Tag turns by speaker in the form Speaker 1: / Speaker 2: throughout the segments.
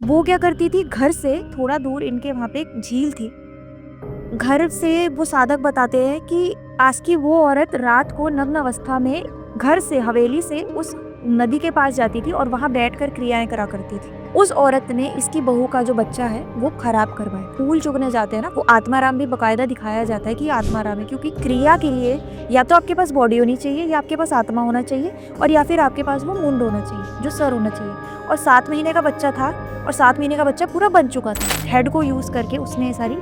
Speaker 1: वो क्या करती थी, घर से थोड़ा दूर इनके वहाँ पे एक झील थी। घर से वो साधक बताते हैं कि आज की वो औरत रात को नग्न अवस्था में घर से, हवेली से उस नदी के पास जाती थी और वहां बैठकर क्रियाएं करा करती थी। उस औरत ने इसकी बहू का जो बच्चा है वो खराब करवाया। फूल चुगने जाते हैं ना, वो आत्माराम भी बकायदा दिखाया जाता है कि ये आत्माराम है, क्योंकि क्रिया के लिए या तो आपके पास बॉडी होनी चाहिए, या आपके पास आत्मा होना चाहिए, और या फिर आपके पास वो मुंड होना चाहिए, जो सर होना चाहिए। और 7 महीने का बच्चा था, और 7 महीने का बच्चा पूरा बन चुका था। हेड को यूज करके उसने ये सारी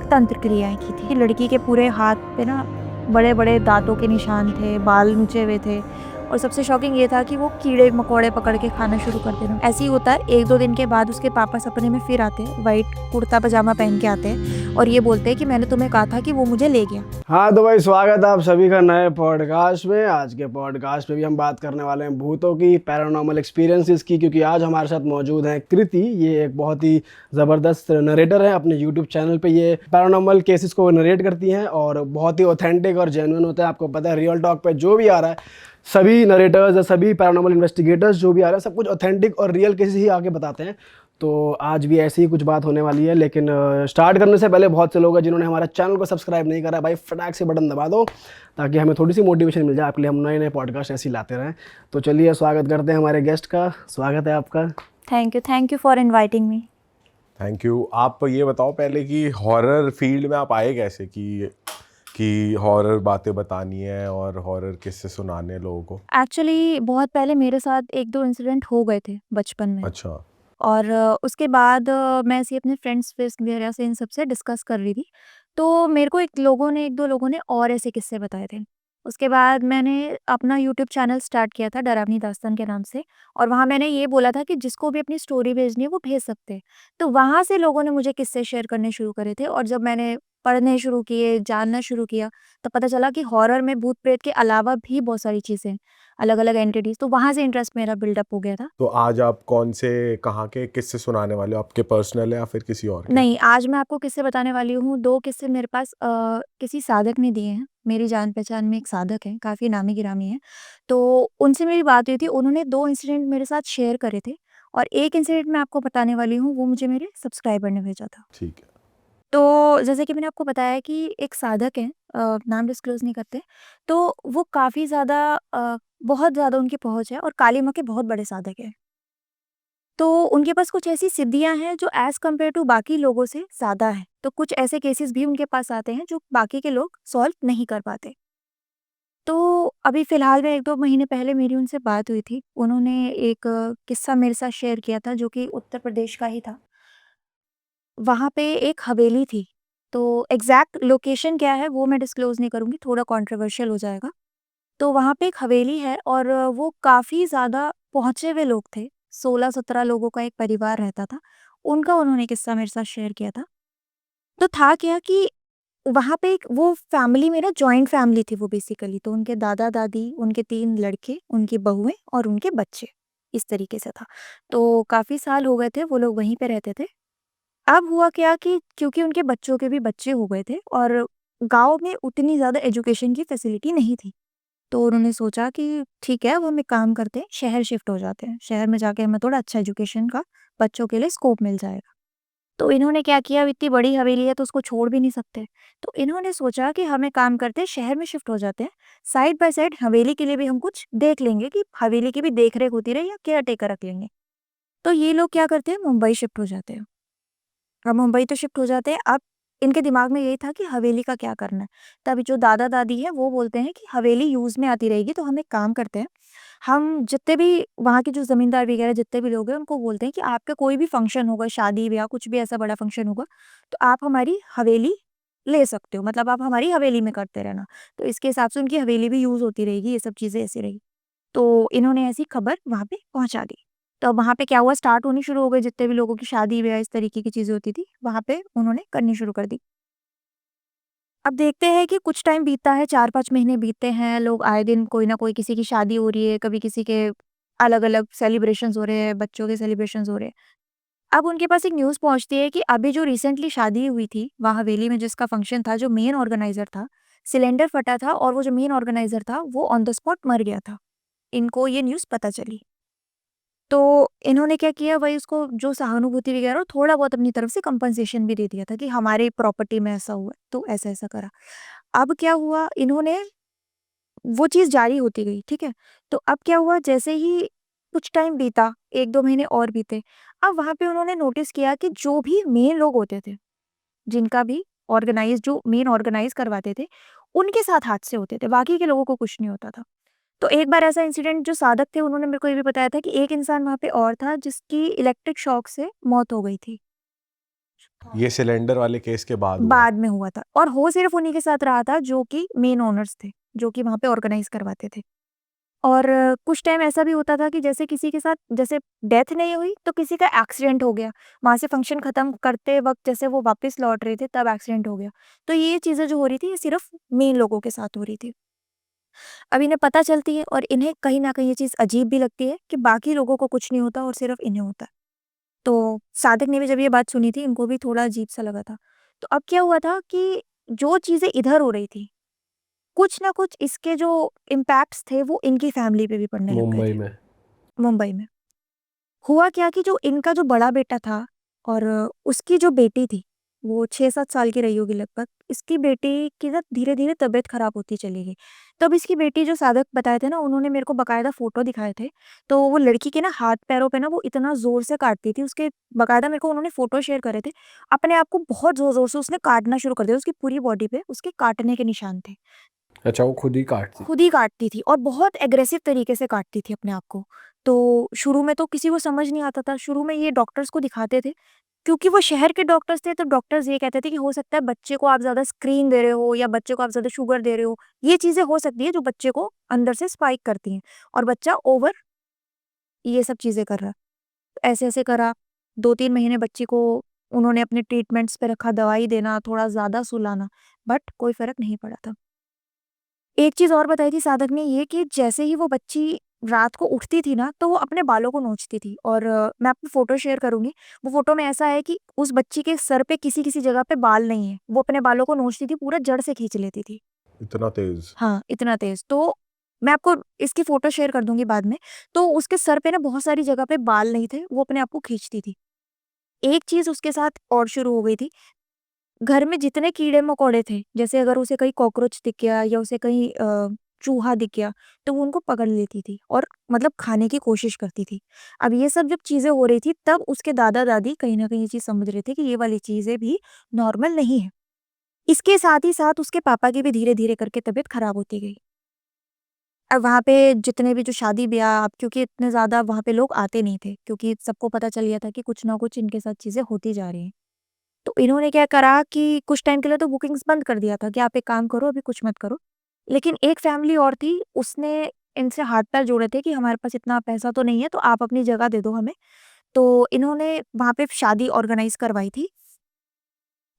Speaker 1: तंत्र क्रियाएं की थी। लड़की के पूरे हाथ पे ना बड़े बड़े दांतों के निशान थे, बाल नुचे हुए थे, और सबसे शॉकिंग ये था कि वो कीड़े मकोड़े पकड़ के खाना शुरू कर देना। ऐसे ही होता है। 1-2 दिन के बाद उसके पापा सपने में फिर आते हैं, वाइट कुर्ता पजामा पहन के आते हैं, और ये बोलते हैं कि मैंने तुम्हें कहा था कि वो मुझे ले गया।
Speaker 2: हाँ तो भाई, स्वागत है आप सभी का नए पॉडकास्ट में। आज के पॉडकास्ट में भी हम बात करने वाले हैं भूतों की, पैरानॉर्मल एक्सपीरियंसेस की, क्योंकि आज हमारे साथ मौजूद हैं कृति। ये एक बहुत ही ज़बरदस्त नरेटर है। अपने यूट्यूब चैनल पे ये पैरानॉर्मल केसेस को नरेट करती हैं और बहुत ही ऑथेंटिक और जेन्युइन होता है। आपको पता है, रियल टॉक पे जो भी आ रहा है, सभी नरेटर्स या सभी पैरानॉर्मल इन्वेस्टिगेटर्स जो भी आ रहे हैं, सब कुछ ऑथेंटिक और रियल केसेस ही आके बताते हैं। तो आज भी ऐसी ही कुछ बात होने वाली है, लेकिन स्टार्ट करने से पहले बहुत से लोग हैं जिन्होंने हमारा चैनल को सब्सक्राइब नहीं करा। भाई फटाक से बटन दबा दो ताकि हमें थोड़ी सी मोटिवेशन मिल जाए, आपके लिए हम नए नए पॉडकास्ट ऐसे ही लाते रहें। तो चलिए, स्वागत करते हैं हमारे गेस्ट का। स्वागत है आपका।
Speaker 1: Thank you for inviting me.
Speaker 3: Thank you. आप ये बताओ पहले कि हॉरर फील्ड में आप आए कैसे, कि हॉरर बातें बतानी है और हॉरर किस्से सुनाने हैं लोगों को।
Speaker 1: एक्चुअली बहुत पहले मेरे साथ 1-2 इंसिडेंट हो गए थे बचपन में।
Speaker 3: अच्छा।
Speaker 1: और उसके बाद मैं ऐसे ही अपने फ्रेंड्स वगैरह से इन सब से डिस्कस कर रही थी। तो मेरे को 1-2 लोगों ने और ऐसे किस्से बताए थे। उसके बाद मैंने अपना यूट्यूब चैनल स्टार्ट किया था, डरावनी दास्तान के नाम से, और वहाँ मैंने ये बोला था कि जिसको भी अपनी स्टोरी भेजनी है वो भेज सकते हैं। तो वहाँ से लोगों ने मुझे किस्से शेयर करने शुरू करे थे, और जब मैंने पढ़ने शुरू किए, जानना शुरू किया, तो पता चला कि हॉरर में भूत-प्रेत के अलावा भी बहुत सारी चीज़ें हैं, अलग-अलग एंटिटीज़। तो वहाँ से इंटरेस्ट मेरा बिल्डअप हो गया था।
Speaker 3: तो आज आप कौन से, कहाँ के किस्से सुनाने वाले हो? आपके पर्सनल है या फिर किसी और के?
Speaker 1: नहीं, आज मैं आपको किस्से बताने वाली हूँ। 2 किस्से मेरे पास किसी साधक ने दिए हैं। मेरी जान-पहचान में एक साधक हैं, काफ़ी नामी-गिरामी हैं। तो उनसे मेरी बात हुई थी, उन्होंने 2 इंसिडेंट मेरे साथ शेयर करे थे, और एक इंसिडेंट मैं आपको बताने वाली हूँ, वो मुझे मेरे सब्सक्राइबर ने भेजा था।
Speaker 3: ठीक है।
Speaker 1: तो जैसे कि मैंने आपको बताया कि एक साधक हैं, नाम डिस्क्लोज़ नहीं करते, तो वो काफ़ी ज़्यादा बहुत ज़्यादा उनकी पहुँच है, और काली माँ के बहुत बड़े साधक हैं। तो उनके पास कुछ ऐसी सिद्धियाँ हैं जो एज़ कम्पेयर टू बाकी लोगों से ज़्यादा है। तो कुछ ऐसे केसेस भी उनके पास आते हैं जो बाकी के लोग सॉल्व नहीं कर पाते। तो अभी फ़िलहाल में 1-2 महीने पहले मेरी उनसे बात हुई थी। उन्होंने एक किस्सा मेरे साथ शेयर किया था, जो कि उत्तर प्रदेश का ही था। वहाँ पे एक हवेली थी। तो एग्ज़ैक्ट लोकेशन क्या है वो मैं डिस्क्लोज़ नहीं करूँगी, थोड़ा कंट्रोवर्शियल हो जाएगा। तो वहाँ पे एक हवेली है, और वो काफ़ी ज़्यादा पहुँचे हुए लोग थे। 16-17 लोगों का एक परिवार रहता था। उनका उन्होंने किस्सा मेरे साथ शेयर किया था। तो था क्या कि वहाँ पे एक वो फैमिली में ना, जॉइंट फैमिली थी वो बेसिकली। तो उनके दादा-दादी, उनके 3 लड़के, उनकी बहुएँ और उनके बच्चे, इस तरीके से था। तो काफ़ी साल हो गए थे वो लोग वहीं पे रहते थे। अब हुआ क्या कि क्योंकि उनके बच्चों के भी बच्चे हो गए थे, और गाँव में उतनी ज़्यादा एजुकेशन की फैसिलिटी नहीं थी। तो उन्होंने सोचा कि ठीक है, अब हम एक काम करते हैं, शहर शिफ्ट हो जाते हैं। शहर में जाके हमें थोड़ा अच्छा एजुकेशन का बच्चों के लिए स्कोप मिल जाएगा। तो इन्होंने क्या किया, अब इतनी बड़ी हवेली है तो उसको छोड़ भी नहीं सकते। तो इन्होंने सोचा कि हम एक काम करते हैं, शहर में शिफ्ट हो जाते हैं। साइड बाय साइड हवेली के लिए भी हम कुछ देख लेंगे कि हवेली की भी देख-रेख होती रहे, या केयरटेकर रख लेंगे। तो ये लोग क्या करते हैं, मुंबई शिफ्ट हो जाते हैं। अब मुंबई तो शिफ्ट हो जाते हैं। अब इनके दिमाग में यही था कि हवेली का क्या करना है। तभी जो दादा-दादी हैं वो बोलते हैं कि हवेली यूज़ में आती रहेगी, तो हम एक काम करते हैं, हम जितने भी वहाँ के जो ज़मींदार वगैरह जितने भी लोग हैं उनको बोलते हैं कि आपका कोई भी फंक्शन होगा, शादी-ब्याह कुछ भी ऐसा बड़ा फंक्शन होगा, तो आप हमारी हवेली ले सकते हो। मतलब आप हमारी हवेली में करते रहना। तो इसके हिसाब से उनकी हवेली भी यूज़ होती रहेगी, ये सब चीज़ें ऐसी रही। तो इन्होंने ऐसी खबर वहाँ पे पहुँचा दी। तो वहाँ पे क्या हुआ, स्टार्ट होनी शुरू हो गई, जितने भी लोगों की शादी-ब्याह इस तरीके की चीज़ें होती थी, वहाँ पे उन्होंने करनी शुरू कर दी। अब देखते हैं कि कुछ टाइम बीतता है, 4-5 महीने बीतते हैं, लोग आए दिन कोई ना कोई, किसी की शादी हो रही है, कभी किसी के अलग-अलग सेलिब्रेशंस हो रहे हैं, बच्चों के सेलिब्रेशंस हो रहे हैं। अब उनके पास एक न्यूज़ पहुँचती है कि अभी जो रिसेंटली शादी हुई थी, वहाँ हवेली में जिसका फंक्शन था, जो मेन ऑर्गेनाइज़र था, सिलेंडर फटा था, और वो जो मेन ऑर्गेनाइज़र था, वो ऑन द स्पॉट मर गया था। इनको ये न्यूज़ पता चली। तो इन्होंने क्या किया, वही उसको जो सहानुभूति वगैरह थोड़ा बहुत अपनी तरफ से कंपनसेशन भी दे दिया था कि हमारी प्रॉपर्टी में ऐसा हुआ है, तो ऐसा-ऐसा करा। अब क्या हुआ, इन्होंने वो चीज़ जारी होती गई, ठीक है? तो अब क्या हुआ, जैसे ही कुछ टाइम बीता, 1-2 महीने और बीते, अब वहाँ पे उन्होंने नोटिस किया कि जो भी मेन लोग होते थे, जिनका भी जो मेन ऑर्गेनाइज़ करवाते थे, उनके साथ हादसे होते थे, बाकी के लोगों को कुछ नहीं होता था। तो एक बार ऐसा इंसिडेंट, जो साधक थे उन्होंने मेरे को ये भी बताया था कि एक इंसान वहाँ पे और था जिसकी इलेक्ट्रिक शॉक से मौत हो गई थी।
Speaker 3: ये सिलेंडर वाले केस के बाद हुआ।
Speaker 1: बाद में हुआ था, और हो सिर्फ़ उन्हीं के साथ रहा था जो कि मेन ओनर्स थे, जो कि वहाँ पे ऑर्गेनाइज़ करवाते थे। और कुछ टाइम ऐसा भी होता था कि जैसे किसी के साथ जैसे डेथ नहीं हुई, तो किसी का एक्सीडेंट हो गया। वहाँ से फंक्शन खत्म करते वक़्त जैसे वो वापस लौट रहे थे, तब एक्सीडेंट हो गया। तो ये चीज़ें जो हो रही थी, ये सिर्फ़ मेन लोगों के साथ हो रही थी। अब इन्हें पता चलती है और इन्हें कहीं न कहीं ये चीज़ अजीब भी लगती है कि बाकी लोगों को कुछ नहीं होता और सिर्फ़ इन्हें होता है। तो सादिक ने भी जब ये बात सुनी थी, इनको भी थोड़ा अजीब-सा लगा था। तो अब क्या हुआ था कि जो चीज़ें इधर हो रही थी, कुछ न कुछ इसके जो इम्पैक्ट्स थे, वो इनकी फैमिली पे भी पड़ने लग गए
Speaker 2: मुंबई
Speaker 1: थे,
Speaker 2: में।
Speaker 1: मुंबई में। हुआ क्या कि जो इनका जो बड़ा बेटा था और उसकी जो बेटी थी, वो 6-7 साल की रही होगी लगभग। इसकी बेटी की ना धीरे-धीरे तबीयत खराब होती चली गई। तब इसकी बेटी, जो सादक बताए थे ना, उन्होंने मेरे को बाकायदा फ़ोटो दिखाए थे। तो वो लड़की के ना हाथ-पैरों पे ना वो इतना ज़ोर से काटती थी, उसके बाकायदा मेरे को उन्होंने फ़ोटो शेयर करे थे। अपने आप को बहुत ज़ोर-ज़ोर से उसने काटना शुरू कर दिया, उसकी पूरी बॉडी पे उसके काटने के निशान थे।
Speaker 2: अच्छा, वो खुद ही काटती थी।
Speaker 1: खुद ही काटती थी और बहुत एग्रेसिव तरीके से काटती थी अपने आप को। तो शुरू में तो किसी को समझ नहीं आता था, शुरू में ये डॉक्टर्स को दिखाते थे, क्योंकि वो शहर के डॉक्टर्स थे, तो डॉक्टर्स ये कहते थे कि हो सकता है बच्चे को आप ज़्यादा स्क्रीन दे रहे हो या बच्चे को आप ज़्यादा शुगर दे रहे हो। ये चीज़ें हो सकती है जो बच्चे को अंदर से स्पाइक करती हैं और बच्चा ओवर ये सब चीज़ें कर रहा है। ऐसे-ऐसे करा, 2-3 महीने बच्ची को उन्होंने अपने ट्रीटमेंट्स पे रखा, दवाई देना, थोड़ा ज़्यादा सुलाना, बट कोई फ़र्क नहीं पड़ा था। एक चीज़ और बताई थी साधक ने ये कि जैसे ही वो बच्ची रात को उठती थी ना, तो वो अपने बालों को नोचती थी और मैं आपको फ़ोटो शेयर करूँगी। वो फ़ोटो में ऐसा है कि उस बच्ची के सर पे किसी-किसी जगह पे बाल नहीं है। वो अपने बालों को नोचती थी, पूरा जड़ से खींच लेती थी।
Speaker 3: इतना तेज।
Speaker 1: हाँ, इतना तेज़। तो मैं आपको इसकी फ़ोटो शेयर कर दूँगी बाद में। तो उसके सर पे ना बहुत सारी जगह पे बाल नहीं थे, वो अपने आप को खींचती थी। एक चीज़ उसके साथ और शुरू हो गई थी, घर में जितने कीड़े-मकोड़े थे, जैसे अगर उसे कहीं कॉकरोच दिख गया या उसे कहीं चूहा दिख गया, तो वो उनको पकड़ लेती थी और मतलब खाने की कोशिश करती थी। अब ये सब जब चीज़ें हो रही थी, तब उसके दादा-दादी कहीं न कहीं ये चीज़ समझ रहे थे कि ये वाली चीज़ें भी नॉर्मल नहीं है। इसके साथ ही साथ उसके पापा की भी धीरे-धीरे करके तबीयत खराब होती गई। अब वहाँ पे जितने भी जो शादी-ब्याह, अब क्योंकि इतने ज़्यादा वहाँ पे लोग आते नहीं थे, क्योंकि सबको पता चल गया था कि कुछ ना कुछ इनके साथ चीज़ें होती जा रही हैं। तो इन्होंने क्या करा कि कुछ टाइम के लिए तो बुकिंग्स बंद कर दिया था कि आप एक काम करो, अभी कुछ मत करो। लेकिन एक फैमिली और थी, उसने इनसे हाथ-पैर जोड़े थे कि हमारे पास इतना पैसा तो नहीं है, तो आप अपनी जगह दे दो हमें। तो इन्होंने वहाँ पे शादी ऑर्गेनाइज़ करवाई थी।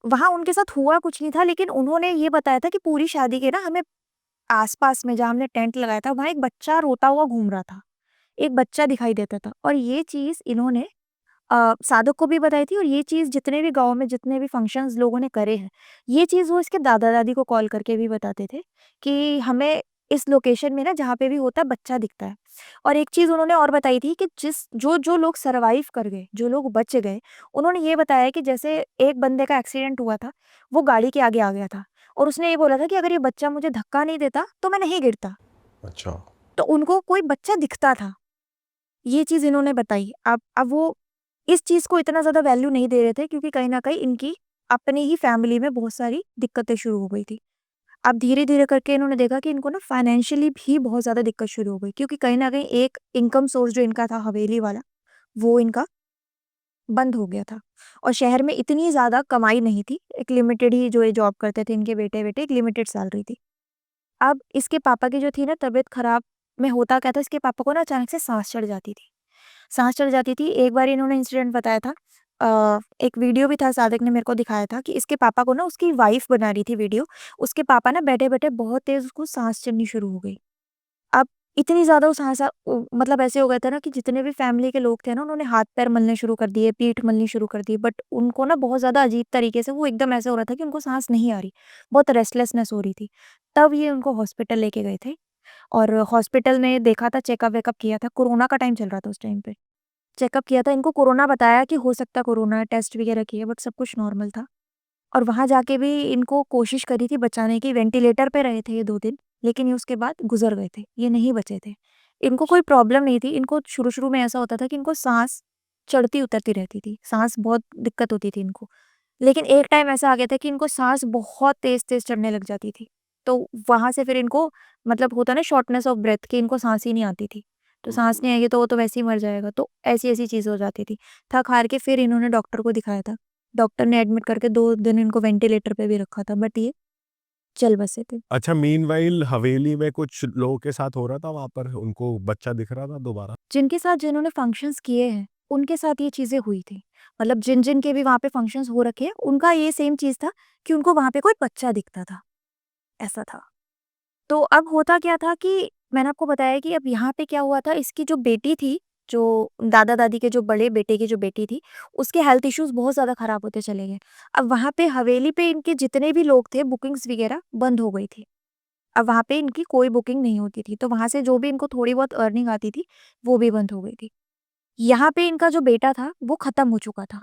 Speaker 1: वहाँ उनके साथ हुआ कुछ नहीं था, लेकिन उन्होंने ये बताया था कि पूरी शादी के ना हमें आस-पास में जहाँ हमने टेंट लगाया था, वहाँ एक बच्चा रोता हुआ घूम रहा था। एक बच्चा दिखाई देता था और ये चीज़ इन्होंने साधक को भी बताई थी और ये चीज़ जितने भी गाँव में जितने भी फंक्शंस लोगों ने करे हैं, ये चीज़ वो इसके दादा-दादी को कॉल करके भी बताते थे कि हमें इस लोकेशन में ना जहाँ पे भी होता है बच्चा दिखता है। और एक चीज़ उन्होंने और बताई थी कि जो लोग सर्वाइव कर गए, जो लोग बच गए, उन्होंने ये बताया कि जैसे एक बंदे का एक्सीडेंट हुआ था, वो गाड़ी के आगे आ गया था और उसने ये बोला था कि अगर ये बच्चा मुझे धक्का नहीं देता, तो मैं नहीं गिरता।
Speaker 3: अच्छा।
Speaker 1: तो उनको कोई बच्चा दिखता था। ये चीज़ इन्होंने बताई। अब वो इस चीज़ को इतना ज़्यादा वैल्यू नहीं दे रहे थे, क्योंकि कहीं न कहीं इनकी अपनी ही फैमिली में बहुत सारी दिक्कतें शुरू हो गई थी। अब धीरे-धीरे करके इन्होंने देखा कि इनको ना फाइनेंशियली भी बहुत ज़्यादा दिक्कत शुरू हो गई, क्योंकि कहीं न कहीं एक इनकम सोर्स जो इनका था हवेली वाला, वो इनका बंद हो गया था और शहर में इतनी ज़्यादा कमाई नहीं थी। एक लिमिटेड ही जो ये जॉब करते थे इनके बेटे-वेटे, एक लिमिटेड सैलरी थी। अब इसके पापा की जो थी ना तबीयत खराब, में होता क्या था, इसके पापा को ना अचानक से साँस चढ़ जाती थी। साँस चढ़ जाती थी। एक बार इन्होंने इंसिडेंट बताया था, एक वीडियो भी था, सादिक ने मेरे को दिखाया था कि इसके पापा को ना, उसकी वाइफ़ बना रही थी वीडियो, उसके पापा ना बैठे-बैठे बहुत तेज़ उसको साँस चढ़नी शुरू हो गई। अब इतनी ज़्यादा वो मतलब ऐसे हो गया था ना कि जितने भी फैमिली के लोग थे ना, उन्होंने हाथ-पैर मलने शुरू कर दिए, पीठ मलनी शुरू कर दी, बट उनको ना बहुत ज़्यादा अजीब तरीके से वो एकदम ऐसा हो रहा था कि उनको साँस नहीं आ रही, बहुत रेस्टलेसनेस हो रही थी। तब ये उनको हॉस्पिटल लेके गए थे और हॉस्पिटल में देखा था, चेकअप वेकअप किया था, कोरोना का टाइम चल रहा था उस टाइम पे। चेकअप किया था, इनको कोरोना बताया कि हो सकता है कोरोना है, टेस्ट वगैरह किए बट सब कुछ नॉर्मल था। और वहाँ जाके भी इनको कोशिश करी थी बचाने की, वेंटिलेटर पे रहे थे ये 2 दिन, लेकिन ये उसके बाद गुज़र गए थे, ये नहीं बचे थे। इनको कोई प्रॉब्लम नहीं थी, इनको शुरू-शुरू में ऐसा होता था कि इनको साँस चढ़ती-उतरती रहती थी, साँस बहुत दिक्कत होती थी इनको। लेकिन एक टाइम ऐसा आ गया था कि इनको साँस बहुत तेज़-तेज़ चढ़ने लग जाती थी। तो वहाँ से फिर इनको मतलब होता है ना शॉर्टनेस ऑफ ब्रेथ कि इनको साँस ही नहीं आती थी। तो साँस नहीं आएगी तो वो तो वैसे ही मर जाएगा, तो ऐसी-ऐसी चीज़ें हो जाती थी। थक-हार के फिर इन्होंने डॉक्टर को दिखाया था। डॉक्टर ने एडमिट करके 2 दिन इनको वेंटिलेटर पे भी रखा था बट ये चल बसे थे।
Speaker 4: अच्छा, मीनवाइल हवेली में कुछ लोगों के साथ हो रहा था वहाँ पर? उनको बच्चा दिख रहा था दोबारा?
Speaker 1: जिनके साथ जिन्होंने फंक्शंस किए हैं, उनके साथ ये चीज़ें हुई थी। मतलब जिन-जिन के भी वहाँ पे फंक्शंस हो रखे हैं, उनका ये सेम चीज़ था कि उनको वहाँ पे कोई बच्चा दिखता था, ऐसा था। तो अब होता क्या था कि मैंने आपको बताया कि अब यहाँ पे क्या हुआ था, इसकी जो बेटी थी, जो दादा-दादी के जो बड़े बेटे की जो बेटी थी, उसके हेल्थ इश्यूज़ बहुत ज़्यादा खराब होते चले गए। अब वहाँ पे हवेली पे इनके जितने भी लोग थे, बुकिंग्स वगैरह बंद हो गई थी। अब वहाँ पे इनकी कोई बुकिंग नहीं होती थी, तो वहाँ से जो भी इनको थोड़ी बहुत अर्निंग आती थी, वो भी बंद हो गई थी। यहाँ पे इनका जो बेटा था, वो खत्म हो चुका था।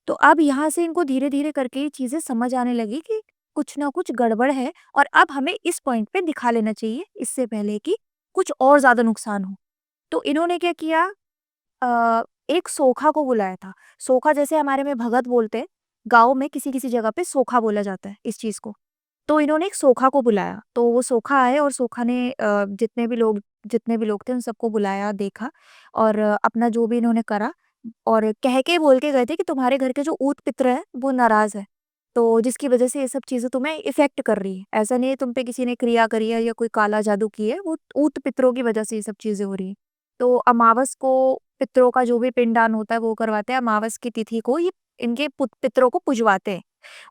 Speaker 1: तो अब यहाँ से इनको धीरे-धीरे करके ये चीज़ें समझ आने लगी कि कुछ ना कुछ गड़बड़ है और अब हमें इस पॉइंट पे दिखा लेना चाहिए, इससे पहले कि कुछ और ज़्यादा नुकसान हो। तो इन्होंने क्या किया, एक सोखा को बुलाया था। सोखा जैसे हमारे में भगत बोलते हैं, गाँव में किसी-किसी जगह पे सोखा बोला जाता है इस चीज़ को। तो इन्होंने एक सोखा को बुलाया, तो वो सोखा आए और सोखा ने जितने भी लोग थे उन सबको बुलाया, देखा और अपना जो भी इन्होंने करा और कह के बोल के गए थे कि तुम्हारे घर के जो ऊत-पित्र हैं, वो नाराज़ है। तो जिसकी वज़ह से ये सब चीज़ें तुम्हें इफ़ेक्ट कर रही है। ऐसा नहीं है तुम पे किसी ने क्रिया करी है या कोई काला जादू की है, वो ऊत-पितरों की वज़ह से ये सब चीज़ें हो रही हैं। तो अमावस को पितरों का जो भी पिंडदान होता है वो करवाते हैं, अमावस की तिथि को ये इनके पितरों को पुजवाते हैं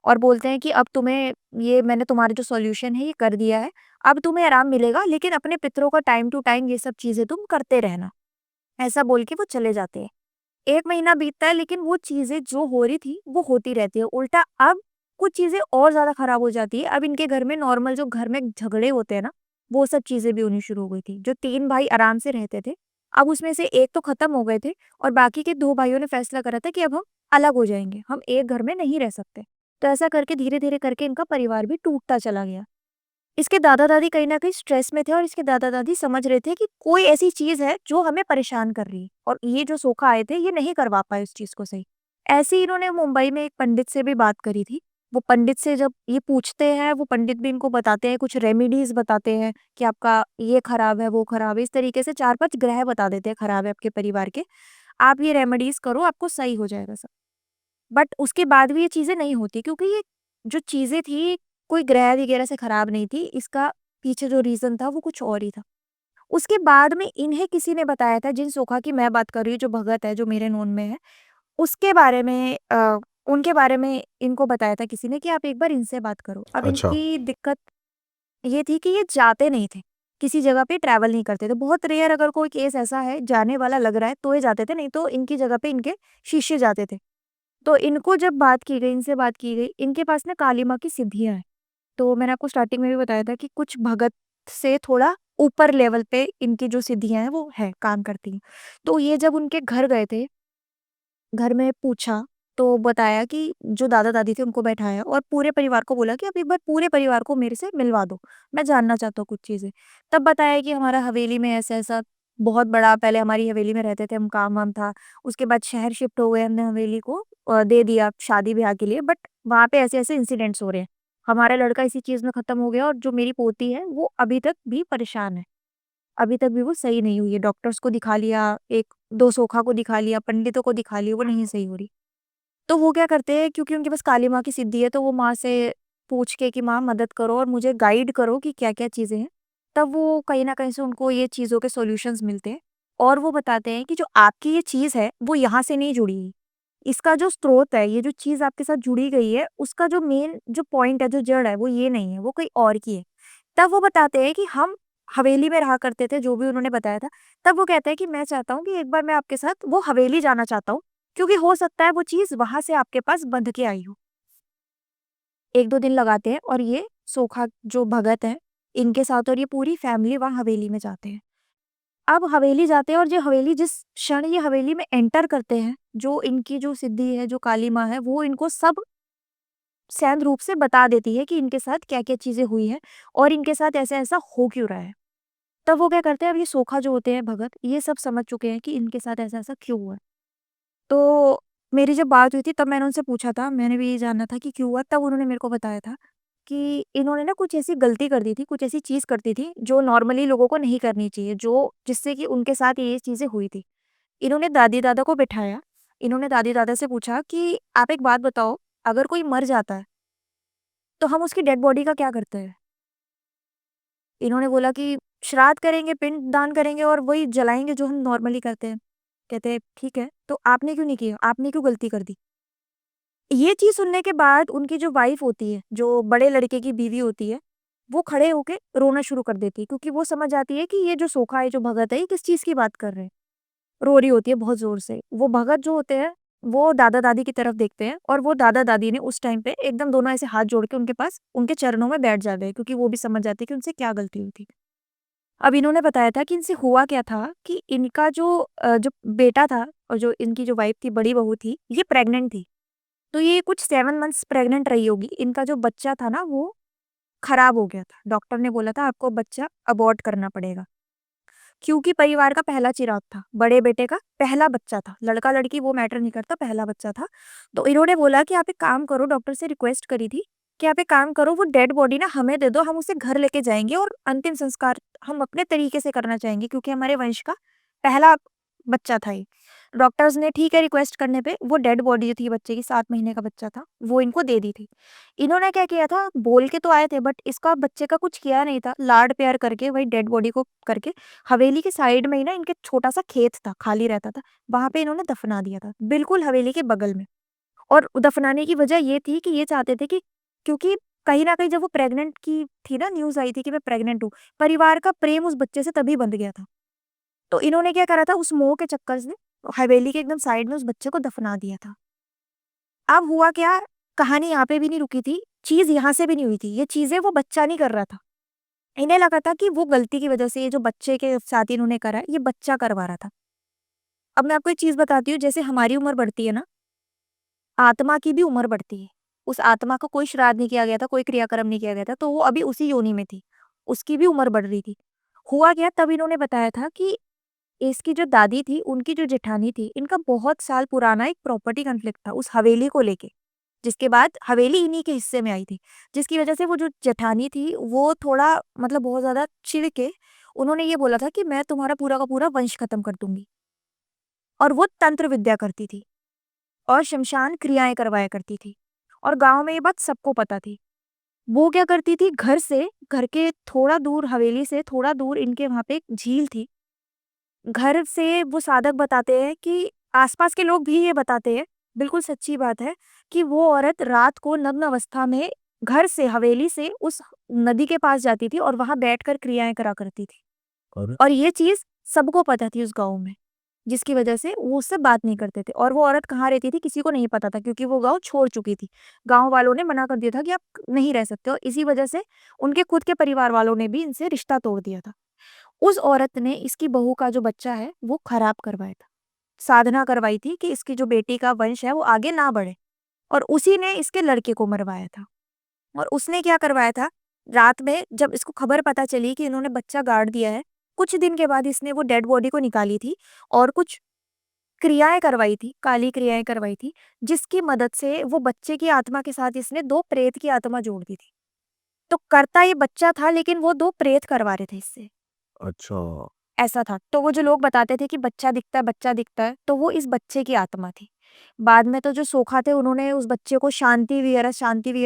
Speaker 1: और बोलते हैं कि अब तुम्हें ये मैंने तुम्हारा जो सॉल्यूशन है ये कर दिया है, अब तुम्हें आराम मिलेगा लेकिन अपने पितरों का टाइम टू टाइम ये सब चीज़ें तुम करते रहना। ऐसा बोल के वो चले जाते हैं। 1 महीना बीतता है लेकिन वो चीज़ें जो हो रही थी, वो होती रहती है। उल्टा अब कुछ चीज़ें और ज़्यादा खराब हो जाती है। अब इनके घर में नॉर्मल जो घर में झगड़े होते हैं ना, वो सब चीज़ें भी होनी शुरू हो गई थी। जो 3 भाई आराम से रहते थे, अब उसमें से 1 तो खत्म हो गए थे और बाकी के 2 भाइयों ने फैसला करा था कि अब हम अलग हो जाएँगे, हम एक घर में नहीं रह सकते। तो ऐसा करके धीरे-धीरे करके इनका परिवार भी टूटता चला गया। इसके दादा-दादी कहीं न कहीं स्ट्रेस में थे और इसके दादा-दादी समझ रहे थे कि कोई ऐसी चीज़ है जो हमें परेशान कर रही है और ये जो सोखा आए थे ये नहीं करवा पाए उस चीज़ को सही। ऐसे ही इन्होंने मुंबई में एक पंडित से भी बात करी थी। वो पंडित से जब ये पूछते हैं, वो पंडित भी इनको बताते हैं, कुछ रेमेडीज़ बताते हैं कि आपका ये खराब है, वो खराब है। इस तरीके से 4-5 ग्रह बता देते हैं खराब है आपके परिवार के। आप ये रेमेडीज़ करो, आपको सही हो जाएगा सब। बट उसके बाद भी ये चीज़ें नहीं होती क्योंकि ये जो चीज़ें थी, कोई ग्रह वगैरह से खराब नहीं थी, इसका पीछे जो रीज़न था वो कुछ और ही था। उसके बाद में इन्हें किसी ने बताया था, जिन सोखा की मैं बात कर रही हूँ, जो भगत है, जो मेरे नोन में है, उसके बारे में उनके बारे में इनको बताया था किसी ने कि आप एक बार इनसे बात करो। अब
Speaker 3: अच्छा।
Speaker 1: इनकी दिक्कत ये थी कि ये जाते नहीं थे, किसी जगह पे ट्रैवल नहीं करते थे। बहुत रेयर अगर कोई केस ऐसा है, जाने वाला लग रहा है, तो ये जाते थे, नहीं तो इनकी जगह पे इनके शिष्य जाते थे। तो इनको जब बात की गई, इनसे बात की गई, इनके पास ना काली माँ की सिद्धियाँ हैं। तो मैंने आपको स्टार्टिंग में भी बताया था कि कुछ भगत से थोड़ा ऊपर लेवल पे इनकी जो सिद्धियाँ हैं वो है, काम करती हैं। तो ये जब उनके घर गए थे, घर में पूछा तो बताया कि जो दादा-दादी थे उनको बैठाया और पूरे परिवार को बोला कि आप एक बार पूरे परिवार को मेरे से मिलवा दो, मैं जानना चाहता हूँ कुछ चीज़ें। तब बताया कि हमारा हवेली में ऐसा-ऐसा बहुत बड़ा पहले हमारी हवेली में रहते थे हम, काम-वाम था। उसके बाद शहर शिफ्ट हो गए हमने हवेली को दे दिया शादी-ब्याह के लिए बट वहाँ पे ऐसे-ऐसे इंसिडेंट्स हो रहे हैं। हमारा लड़का इसी चीज़ में खत्म हो गया और जो मेरी पोती है वो अभी तक भी परेशान है। अभी तक भी वो सही नहीं हुई है। डॉक्टर्स को दिखा लिया, 1-2 सोखा को दिखा लिया, पंडितों को दिखा लिया, वो नहीं सही हो रही। तो वो क्या करते हैं क्योंकि उनके पास काली माँ की सिद्धि है तो वो माँ से पूछ के कि माँ मदद करो और मुझे गाइड करो कि क्या-क्या चीज़ें हैं। तब वो कहीं न कहीं से उनको ये चीज़ों के सॉल्यूशंस मिलते हैं और वो बताते हैं कि जो आपकी ये चीज़ है वो यहाँ से नहीं जुड़ी है। इसका जो स्रोत है, ये जो चीज़ आपके साथ जुड़ी गई है, उसका जो मेन जो पॉइंट है, जो जड़ है, वो ये नहीं है, वो कोई और की है। तब वो बताते हैं कि हम हवेली में रहा करते थे, जो भी उन्होंने बताया था। तब वो कहते हैं कि मैं चाहता हूँ कि एक बार मैं आपके साथ वो हवेली जाना चाहता हूँ, क्योंकि हो सकता है वो चीज़ वहाँ से आपके पास बंध के आई हो। 1-2 दिन लगाते हैं और ये सोखा जो भगत हैं, इनके साथ और ये पूरी फैमिली वहाँ हवेली में जाते हैं। अब हवेली जाते हैं और जो हवेली जिस क्षण ये हवेली में एंटर करते हैं, जो इनकी जो सिद्धि है, जो काली माँ है, वो इनको सब सैन्य रूप से बता देती है कि इनके साथ क्या-क्या चीज़ें हुई हैं और इनके साथ ऐसा-ऐसा हो क्यों रहा है। तब वो क्या करते हैं, अब ये सोखा जो होते हैं भगत, ये सब समझ चुके हैं कि इनके साथ ऐसा-ऐसा क्यों हुआ है। तो मेरी जब बात हुई थी तब मैंने उनसे पूछा था, मैंने भी ये जानना था कि क्यों हुआ, तब उन्होंने मेरे को बताया था कि इन्होंने ना कुछ ऐसी गलती कर दी थी, कुछ ऐसी चीज़ कर दी थी जो नॉर्मली लोगों को नहीं करनी चाहिए, जो जिससे कि उनके साथ ये चीज़ें हुई थी। इन्होंने दादी-दादा को बिठाया, इन्होंने दादी-दादा से पूछा कि आप एक बात बताओ, अगर कोई मर जाता है, तो हम उसकी डेड बॉडी का क्या करते हैं? इन्होंने बोला कि श्राद्ध करेंगे, पिंड दान करेंगे और वही जलाएँगे जो हम नॉर्मली करते हैं। कहते हैं, "ठीक है, तो आपने क्यों नहीं किया? आपने क्यों गलती कर दी?" ये चीज़ सुनने के बाद उनकी जो वाइफ़ होती है, जो बड़े लड़के की बीवी होती है, वो खड़े होके रोना शुरू कर देती है क्योंकि वो समझ जाती है कि ये जो सोखा है, जो भगत है, ये किस चीज़ की बात कर रहे हैं। रो रही होती है बहुत ज़ोर से। वो भगत जो होते हैं, वो दादा-दादी की तरफ देखते हैं और वो दादा-दादी ने उस टाइम पे एकदम दोनों ऐसे हाथ जोड़ के उनके पास, उनके चरणों में बैठ जाते हैं क्योंकि वो भी समझ जाते हैं कि उनसे क्या गलती हुई थी। अब इन्होंने बताया था कि इनसे हुआ क्या था कि इनका जो बेटा था और जो इनकी जो वाइफ़ थी, बड़ी बहू थी, ये प्रेग्नेंट थी। तो ये कुछ 7 मंथ्स प्रेग्नेंट रही होगी। इनका जो बच्चा था ना, वो खराब हो गया था। डॉक्टर ने बोला था आपको बच्चा अबॉर्ट करना पड़ेगा। क्योंकि परिवार का पहला चिराग था, बड़े बेटे का पहला बच्चा था। लड़का-लड़की वो मैटर नहीं करता, पहला बच्चा था। तो इन्होंने बोला कि आप एक काम करो, डॉक्टर से रिक्वेस्ट करी थी कि आप एक काम करो, वो डेड बॉडी ना हमें दे दो, हम उसे घर लेके जाएँगे और अंतिम संस्कार हम अपने तरीके से करना चाहेंगे क्योंकि हमारे वंश का पहला बच्चा था ये। डॉक्टर्स ने ठीक है रिक्वेस्ट करने पे वो डेड बॉडी जो थी बच्चे की, 7 महीने का बच्चा था, वो इनको दे दी थी। इन्होंने क्या किया था, बोल के तो आए थे बट इसका बच्चे का कुछ किया नहीं था, लाड-प्यार करके वही डेड बॉडी को करके हवेली के साइड में ही ना इनके छोटा-सा खेत था, खाली रहता था, वहाँ पे इन्होंने दफना दिया था, बिल्कुल हवेली के बगल में। और दफनाने की वजह ये थी कि ये चाहते थे कि क्योंकि कहीं न कहीं जब वो प्रेग्नेंट की थी ना, न्यूज़ आई थी कि मैं प्रेग्नेंट हूँ, परिवार का प्रेम उस बच्चे से तभी बंध गया था। तो इन्होंने क्या करा था, उस मोह के चक्कर से हवेली के एकदम साइड में उस बच्चे को दफना दिया था। अब हुआ क्या, कहानी यहाँ पे भी नहीं रुकी थी, चीज़ यहाँ से भी नहीं हुई थी, ये चीज़ें वो बच्चा नहीं कर रहा था। इन्हें लगा था कि वो गलती की वजह से ये जो बच्चे के साथ इन्होंने करा है, ये बच्चा करवा रहा था। अब मैं आपको एक चीज़ बताती हूँ, जैसे हमारी उम्र बढ़ती है ना, आत्मा की भी उम्र बढ़ती है। उस आत्मा को कोई श्राद्ध नहीं किया गया था, कोई क्रियाक्रम नहीं किया गया था, तो वो अभी उसी योनि में थी। उसकी भी उम्र बढ़ रही थी। हुआ क्या, तब इन्होंने बताया था कि इसकी जो दादी थी, उनकी जो जेठानी थी, इनका बहुत साल पुराना एक प्रॉपर्टी कॉन्फ्लिक्ट था उस हवेली को लेके। जिसके बाद हवेली इन्हीं के हिस्से में आई थी। जिसकी वजह से वो जो जेठानी थी, वो थोड़ा मतलब बहुत ज़्यादा चिढ़ के उन्होंने ये बोला था कि मैं तुम्हारा पूरा का पूरा वंश खत्म कर दूँगी। और वो तंत्र विद्या करती थी और श्मशान क्रियाएँ करवाया करती थी। और गाँव में ये बात सबको पता थी। वो क्या करती थी, घर से, घर के थोड़ा दूर, हवेली से थोड़ा दूर इनके वहाँ पे एक झील थी। घर से वो साधक बताते हैं कि आस-पास के लोग भी ये बताते हैं, बिल्कुल सच्ची बात है, कि वो औरत रात को नग्न अवस्था में घर से, हवेली से उस नदी के पास जाती थी और वहाँ बैठकर क्रियाएँ करा करती थी।
Speaker 4: और
Speaker 1: और ये चीज़ सबको पता थी उस गाँव में, जिसकी वजह से वो उससे बात नहीं करते थे और वो औरत कहाँ रहती थी किसी को नहीं पता था क्योंकि वो गाँव छोड़ चुकी थी। गाँव वालों ने मना कर दिया था कि आप नहीं रह सकते और इसी वजह से उनके खुद के परिवार वालों ने भी इनसे रिश्ता तोड़ दिया था। उस औरत ने इसकी बहू का जो बच्चा है, वो खराब करवाया था। साधना करवाई थी कि इसकी जो बेटी का वंश है, वो आगे ना बढ़े और उसी ने इसके लड़के को मरवाया था। और उसने क्या करवाया था, रात में जब इसको खबर पता चली कि इन्होंने बच्चा गाड़ दिया है, कुछ दिन के बाद इसने वो डेड बॉडी को निकाली थी और कुछ क्रियाएँ करवाई थी, काली क्रियाएँ करवाई थी, जिसकी मदद से वो बच्चे की आत्मा के साथ इसने 2 प्रेत की आत्मा जोड़ दी थी। तो करता ये बच्चा था लेकिन वो 2 प्रेत करवा रहे थे इससे।
Speaker 4: अच्छा।
Speaker 1: ऐसा था। तो वो जो लोग बताते थे कि बच्चा दिखता है, तो वो इस बच्चे की आत्मा थी। बाद में तो जो सोखा थे उन्होंने उस बच्चे को शांति वगैरह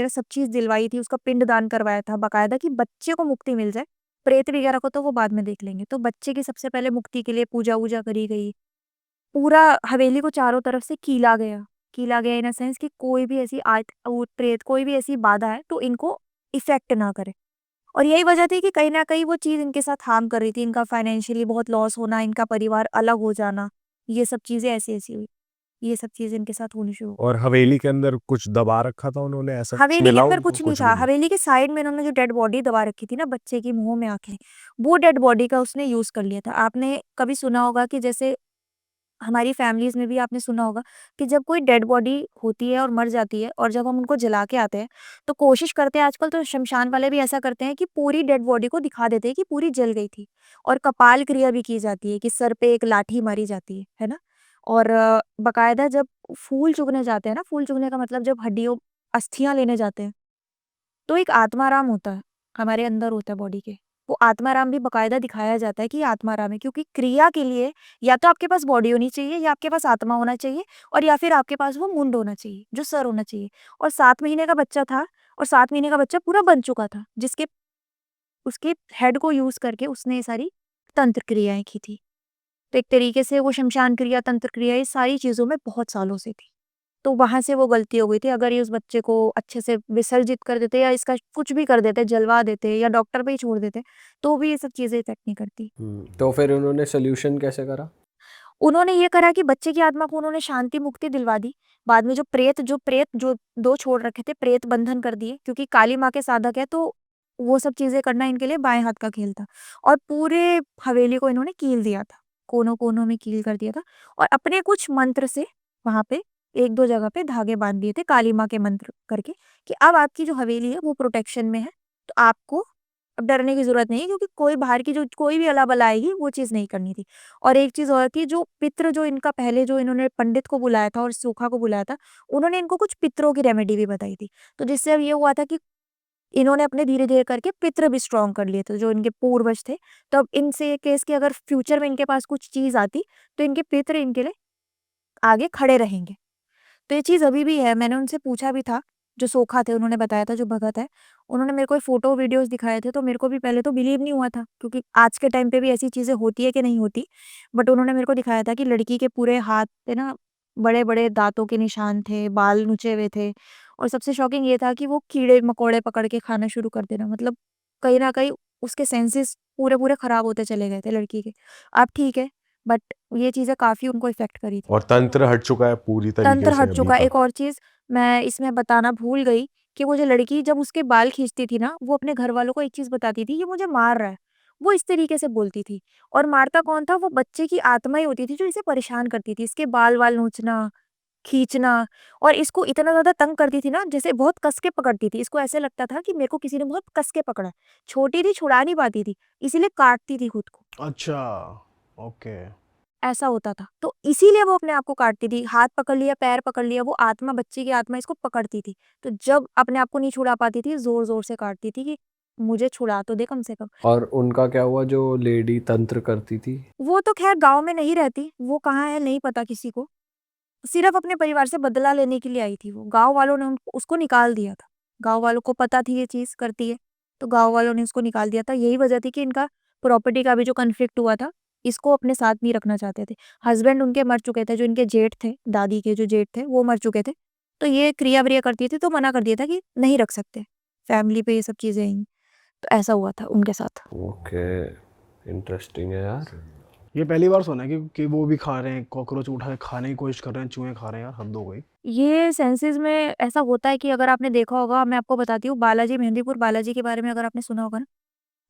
Speaker 1: सब चीज़ दिलवाई थी, उसका पिंडदान करवाया था बाकायदा कि बच्चे को मुक्ति मिल जाए। प्रेत वगैरह को तो वो बाद में देख लेंगे। तो बच्चे की सबसे पहले मुक्ति के लिए पूजा-वूजा करी गई। पूरा हवेली को चारों तरफ से कीला गया। कीला गया इन अ सेंस कि कोई भी ऐसी प्रेत कोई भी ऐसी बाधा है तो इनको इफ़ेक्ट ना करे। और यही वजह थी कि कहीं न कहीं वो चीज़ इनके साथ हार्म कर रही थी, इनका फाइनेंशियली बहुत लॉस होना, इनका परिवार अलग हो जाना, ये सब चीज़ें ऐसी-ऐसी हुई। ये सब चीज़ें इनके साथ होनी शुरू।
Speaker 4: और हवेली के अंदर कुछ दबा रखा था उन्होंने, ऐसा कुछ
Speaker 1: हवेली के
Speaker 4: मिला
Speaker 1: अंदर
Speaker 4: उनको?
Speaker 1: कुछ नहीं
Speaker 3: कुछ
Speaker 1: था,
Speaker 3: भी नहीं।
Speaker 1: हवेली के साइड में इन्होंने जो डेड बॉडी दबा रखी थी ना बच्चे की मुँह में आके, वो डेड बॉडी का उसने यूज़ कर लिया था। आपने कभी सुना होगा कि जैसे हमारी फैमिलीज़ में भी आपने सुना होगा कि जब कोई डेड बॉडी होती है और मर जाती है और जब हम उनको जला के आते हैं, तो कोशिश करते हैं आजकल तो शमशान वाले भी ऐसा करते हैं कि पूरी डेड बॉडी को दिखा देते हैं कि पूरी जल गई थी और कपाल क्रिया भी की जाती है कि सर पे एक लाठी मारी जाती है ना? और बाकायदा जब फूल चुगने जाते हैं ना, फूल चुगने का मतलब जब हड्डियों अस्थियाँ लेने जाते हैं, तो एक आत्माराम होता है, हमारे अंदर होता है बॉडी के। वो आत्माराम भी बाकायदा दिखाया जाता है कि ये आत्माराम है क्योंकि क्रिया के लिए या तो आपके पास बॉडी होनी चाहिए या आपके पास आत्मा होना चाहिए और या फिर आपके पास वो मुंड होना चाहिए, जो सर होना चाहिए। और 7 महीने का बच्चा था और 7 महीने का बच्चा पूरा बन चुका था, जिसके उसके हेड को यूज़ करके उसने ये सारी तंत्र क्रियाएँ की थी। तो एक तरीके से वो शमशान क्रिया, तंत्र क्रिया ये सारी चीज़ों में बहुत सालों से थी। तो वहाँ से वो गलती हो गई थी, अगर ये उस बच्चे को अच्छे से विसर्जित कर देते या इसका कुछ भी कर देते, जलवा देते या डॉक्टर पे ही छोड़ देते, तो भी ये सब चीज़ें इफ़ेक्ट नहीं करती।
Speaker 5: तो फिर उन्होंने सॉल्यूशन कैसे करा?
Speaker 1: उन्होंने ये करा कि बच्चे की आत्मा को उन्होंने शांति मुक्ति दिलवा दी। बाद में जो 2 छोड़ रखे थे, प्रेत बंधन कर दिए क्योंकि काली माँ के साधक है, तो वो सब चीज़ें करना इनके लिए बाएँ हाथ का खेल था। और पूरे हवेली को इन्होंने कील दिया था, कोनों-कोनों में कील कर दिया था और अपने कुछ मंत्र से वहाँ पे 1-2 जगह पे धागे बाँध दिए थे काली माँ के मंत्र करके कि अब आपकी जो हवेली है वो प्रोटेक्शन में है, तो आपको अब डरने की ज़रूरत नहीं है क्योंकि कोई बाहर की जो कोई भी अला-बला आएगी, वो चीज़ नहीं करनी थी। और एक चीज़ और थी जो पितृ जो इनका पहले जो इन्होंने पंडित को बुलाया था और सोखा को बुलाया था, उन्होंने इनको कुछ पितरों की रेमेडी भी बताई थी। तो जिससे अब ये हुआ था कि इन्होंने अपने धीरे-धीरे करके पितृ भी स्ट्रॉन्ग कर लिए थे, जो इनके पूर्वज थे। तो अब इनसे ये केस कि अगर फ्यूचर में इनके पास कुछ चीज़ आती, तो इनके पितृ इनके लिए आगे खड़े रहेंगे। तो ये चीज़ अभी भी है, मैंने उनसे पूछा भी था, जो सोखा थे उन्होंने बताया था जो भगत है, उन्होंने मेरे को फ़ोटो वीडियोज़ दिखाए थे तो मेरे को भी पहले तो बिलीव नहीं हुआ था क्योंकि आज के टाइम पे भी ऐसी चीज़ें होती है कि नहीं होती। बट उन्होंने मेरे को दिखाया था कि लड़की के पूरे हाथ पे ना बड़े-बड़े दाँतों के निशान थे, बाल नोचे हुए थे और सबसे शॉकिंग ये था कि वो कीड़े-मकोड़े पकड़ के खाना शुरू कर देना मतलब कहीं न कहीं उसके सेंसेस पूरे-पूरे खराब होते चले गए थे लड़की के। अब ठीक है, बट ये चीज़ें काफ़ी उनको इफ़ेक्ट करी थी।
Speaker 3: और तंत्र हट चुका है पूरी तरीके
Speaker 1: तंत्र
Speaker 3: से
Speaker 1: हट
Speaker 3: अभी
Speaker 1: चुका है। एक
Speaker 3: तक?
Speaker 1: और चीज़ मैं इसमें बताना भूल गई कि वो जो लड़की जब उसके बाल खींचती थी ना, वो अपने घरवालों को एक चीज़ बताती थी, "ये मुझे मार रहा है।" वो इस तरीके से बोलती थी और मारता कौन था? वो बच्चे की आत्मा ही होती थी जो इसे परेशान करती थी। इसके बाल-वाल नोचना, खींचना और इसको इतना ज़्यादा तंग करती थी ना, जैसे बहुत कस के पकड़ती थी। इसको ऐसे लगता था कि मेरे को किसी ने बहुत कस के पकड़ा है। छोटी थी, छुड़ा नहीं पाती थी, इसीलिए काटती थी खुद को।
Speaker 2: अच्छा, ओके।
Speaker 1: ऐसा होता था। तो इसीलिए वो अपने आप को काटती थी, हाथ पकड़ लिया, पैर पकड़ लिया, वो आत्मा बच्चे की आत्मा इसको पकड़ती थी। तो जब अपने आप को नहीं छुड़ा पाती थी, ज़ोर-ज़ोर से काटती थी कि मुझे छुड़ा तो दे कम से कम।
Speaker 5: और उनका क्या हुआ जो लेडी तंत्र करती थी?
Speaker 1: वो तो ख़ैर गाँव में नहीं रहती, वो कहाँ है नहीं पता किसी को। सिर्फ़ अपने परिवार से बदला लेने के लिए आई थी वो। गाँव वालों ने उसको निकाल दिया था। गाँव वालों को पता थी ये चीज़ करती है, तो गाँव वालों ने उसको निकाल दिया था। यही वजह थी कि इनका प्रॉपर्टी का भी जो कॉन्फ्लिक्ट हुआ था, इसको अपने साथ नहीं रखना चाहते थे। हस्बैंड उनके मर चुके थे, जो इनके जेठ थे, दादी के जो जेठ थे, वो मर चुके थे। तो ये क्रिया-व्रिया करती थी, तो मना कर दिया था कि नहीं रख सकते, फैमिली पे ये सब चीज़ें आएँगी। तो ऐसा हुआ था उनके साथ।
Speaker 5: ओके, इंटरेस्टिंग है यार।
Speaker 2: ये पहली बार सुना है कि वो भी खा रहे हैं, कॉकरोच उठा के खाने की कोशिश कर रहे हैं, चूहे खा रहे हैं यार, हद हो गई।
Speaker 1: ये सेंसेस में ऐसा होता है कि अगर आपने देखा होगा, मैं आपको बताती हूँ, बालाजी मेहंदीपुर बालाजी के बारे में अगर आपने सुना होगा ना,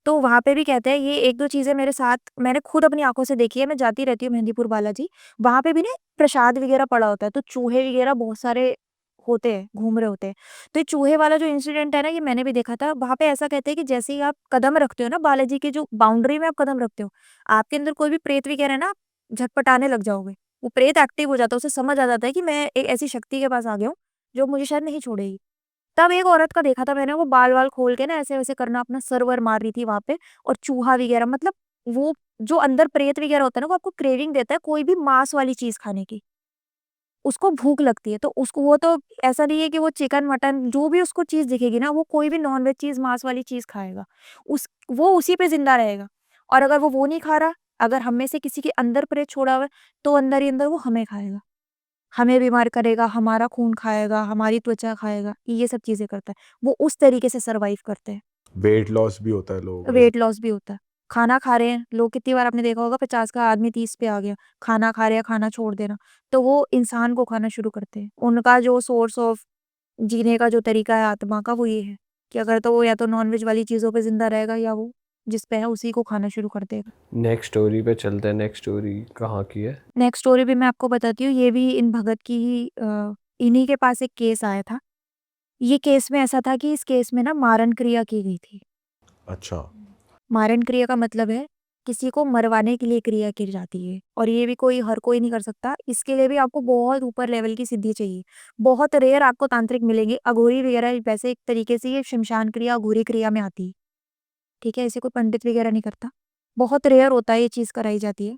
Speaker 1: तो वहाँ पे भी कहते हैं ये 1-2 चीज़ें मेरे साथ मैंने खुद अपनी आँखों से देखी है, मैं जाती रहती हूँ मेहंदीपुर बालाजी, वहाँ पे भी ना प्रसाद वगैरह पड़ा होता है, तो चूहे वगैरह बहुत सारे होते हैं, घूम रहे होते हैं। तो ये चूहे वाला जो इंसिडेंट है ना, ये मैंने भी देखा था, वहाँ पे ऐसा कहते हैं कि जैसे ही आप कदम रखते हो ना बालाजी की जो बाउंड्री में आप कदम रखते हो, आपके अंदर कोई भी प्रेत वगैरह है ना, आप झटपटाने लग जाओगे। वो प्रेत एक्टिव हो जाता है, उसे समझ आ जाता है कि मैं एक ऐसी शक्ति के पास आ गया हूँ, जो मुझे शायद नहीं छोड़ेगी। तब एक औरत का देखा था मैंने, वो बाल-वाल खोल के ना ऐसे-वैसे करना, अपना सर-वर मार रही थी वहाँ पे और चूहा वगैरह मतलब वो जो अंदर प्रेत वगैरह होता है ना, वो आपको क्रेविंग देता है कोई भी मांस वाली चीज़ खाने की। उसको भूख लगती है, तो उसको वो तो ऐसा नहीं है कि वो चिकन, मटन जो भी उसको चीज़ दिखेगी ना, वो कोई भी नॉन-वेज चीज़, मांस वाली चीज़ खाएगा। वो उसी पे ज़िंदा रहेगा और अगर वो नहीं खा रहा, अगर हम में से किसी के अंदर प्रेत छोड़ा हुआ है, तो अंदर ही अंदर वो हमें खाएगा। हमें बीमार करेगा, हमारा खून खाएगा, हमारी त्वचा खाएगा, ये सब चीज़ें करता है। वो उस तरीके से सर्वाइव करते हैं।
Speaker 3: वेट लॉस भी होता है लोगों का?
Speaker 1: वेट लॉस भी होता है, खाना खा रहे हैं लोग, कितनी बार आपने देखा होगा 50 का आदमी 30 पे आ गया, खाना खा रहे हैं, खाना छोड़ देना। तो वो इंसान को खाना शुरू करते हैं। उनका जो सोर्स ऑफ जीने का जो तरीका है आत्मा का वो ये है कि अगर तो वो या तो नॉन-वेज वाली चीज़ों पे ज़िंदा रहेगा या वो जिस पे है उसी को खाना शुरू कर देगा।
Speaker 5: नेक्स्ट स्टोरी पे चलते हैं। नेक्स्ट स्टोरी कहाँ की है?
Speaker 1: नेक्स्ट स्टोरी भी मैं आपको बताती हूँ, ये भी इन भगत की ही इन्हीं के पास एक केस आया था। ये केस में ऐसा था कि इस केस में ना मारण क्रिया की गई थी।
Speaker 3: अच्छा।
Speaker 1: मारण क्रिया का मतलब है किसी को मरवाने के लिए क्रिया की जाती है और ये भी कोई हर कोई नहीं कर सकता। इसके लिए भी आपको बहुत ऊपर लेवल की सिद्धि चाहिए। बहुत रेयर आपको तांत्रिक मिलेंगे। अघोरी वगैरह वैसे एक तरीके से ये शमशान क्रिया अघोरी क्रिया में आती है। ठीक है, इसे कोई पंडित वगैरह नहीं करता। बहुत रेयर होता है ये चीज़ कराई जाती है।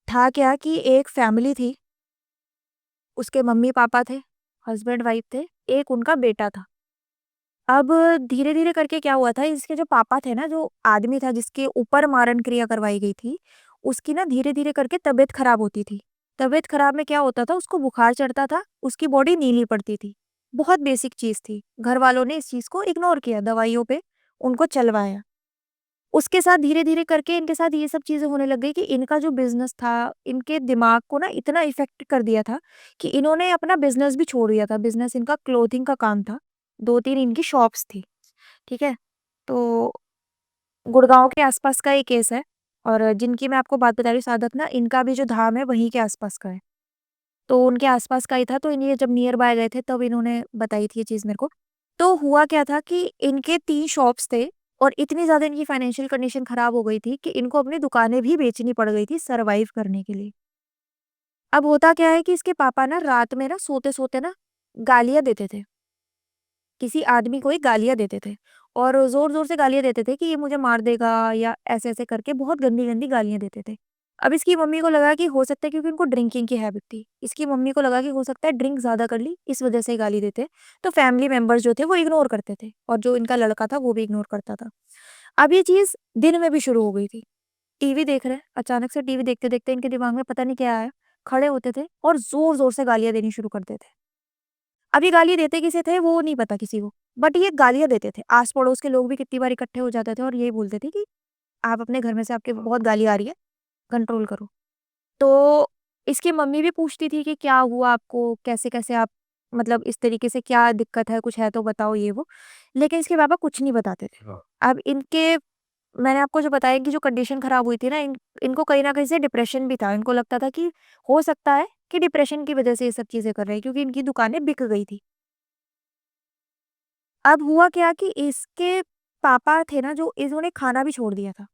Speaker 1: था क्या कि एक फैमिली थी, उसके मम्मी-पापा थे, हस्बैंड-वाइफ थे, एक उनका बेटा था। अब धीरे-धीरे करके क्या हुआ था, इसके जो पापा थे ना, जो आदमी था जिसके ऊपर मारण क्रिया करवाई गई थी, उसकी ना धीरे-धीरे करके तबीयत खराब होती थी। तबीयत खराब में क्या होता था, उसको बुखार चढ़ता था, उसकी बॉडी नीली पड़ती थी। बहुत बेसिक चीज़ थी। घर वालों ने इस चीज़ को इग्नोर किया, दवाइयों पे उनको चलवाया। उसके साथ धीरे-धीरे करके इनके साथ ये सब चीज़ें होने लग गई कि इनका जो बिज़नेस था, इनके दिमाग को ना इतना इफ़ेक्ट कर दिया था कि इन्होंने अपना बिज़नेस भी छोड़ दिया था। बिज़नेस इनका क्लोथिंग का काम था। 2-3 इनकी शॉप्स थी, ठीक है? तो गुड़गाँव के आस-पास का ये केस है और जिनकी मैं आपको बात बता रही हूँ साधक ना, इनका भी जो धाम है वहीं के आस-पास का है। तो उनके आस-पास का ही था, तो ये जब नियर बाय गए थे तब इन्होंने बताई थी ये चीज़ मेरे को। तो हुआ क्या था कि इनके 3 शॉप्स थे और इतनी ज़्यादा इनकी फाइनेंशियल कंडीशन खराब हो गई थी कि इनको अपनी दुकानें भी बेचनी पड़ गई थी सर्वाइव करने के लिए। अब होता क्या है कि इसके पापा ना रात में ना सोते-सोते ना गालियाँ देते थे। किसी आदमी को ही गालियाँ देते थे और ज़ोर-ज़ोर से गालियाँ देते थे कि ये मुझे मार देगा या ऐसे-ऐसे करके बहुत गंदी-गंदी गालियाँ देते थे। अब इसकी मम्मी को लगा कि हो सकता है क्योंकि उनको ड्रिंकिंग की हैबिट थी। इसकी मम्मी को लगा कि हो सकता है ड्रिंक ज़्यादा कर ली, इस वज़ह से गाली देते। तो फैमिली मेंबर्स जो थे वो इग्नोर करते थे और जो इनका लड़का था वो भी इग्नोर करता था। अब ये चीज़ दिन में भी शुरू हो गई थी। टीवी देख रहे हैं, अचानक से टीवी देखते-देखते इनके दिमाग में पता नहीं क्या आया, खड़े होते थे और ज़ोर-ज़ोर से गालियाँ देनी शुरू कर देते। अब ये गाली देते किसे थे वो नहीं पता किसी को, बट ये गालियाँ देते थे। आस-पड़ोस के लोग भी कितनी बार इकट्ठे हो जाते थे और यही बोलते थे कि आप अपने घर में से आपके बहुत गाली आ रही है, कंट्रोल करो। तो इसकी मम्मी भी पूछती थी कि क्या हुआ आपको? कैसे-कैसे आप मतलब इस तरीके से क्या दिक्कत है? कुछ है तो बताओ ये वो। लेकिन इसके पापा कुछ नहीं बताते थे।
Speaker 3: हाँ।
Speaker 1: अब इनके मैंने आपको जो बताया कि जो कंडीशन खराब हुई थी ना इनको कहीं न कहीं से डिप्रेशन भी था। इनको लगता था कि हो सकता है कि डिप्रेशन की वज़ह से ये सब चीज़ें कर रहे हैं क्योंकि इनकी दुकानें बिक गई थी। अब हुआ क्या कि इसके पापा थे ना जो इन्होंने खाना भी छोड़ दिया था।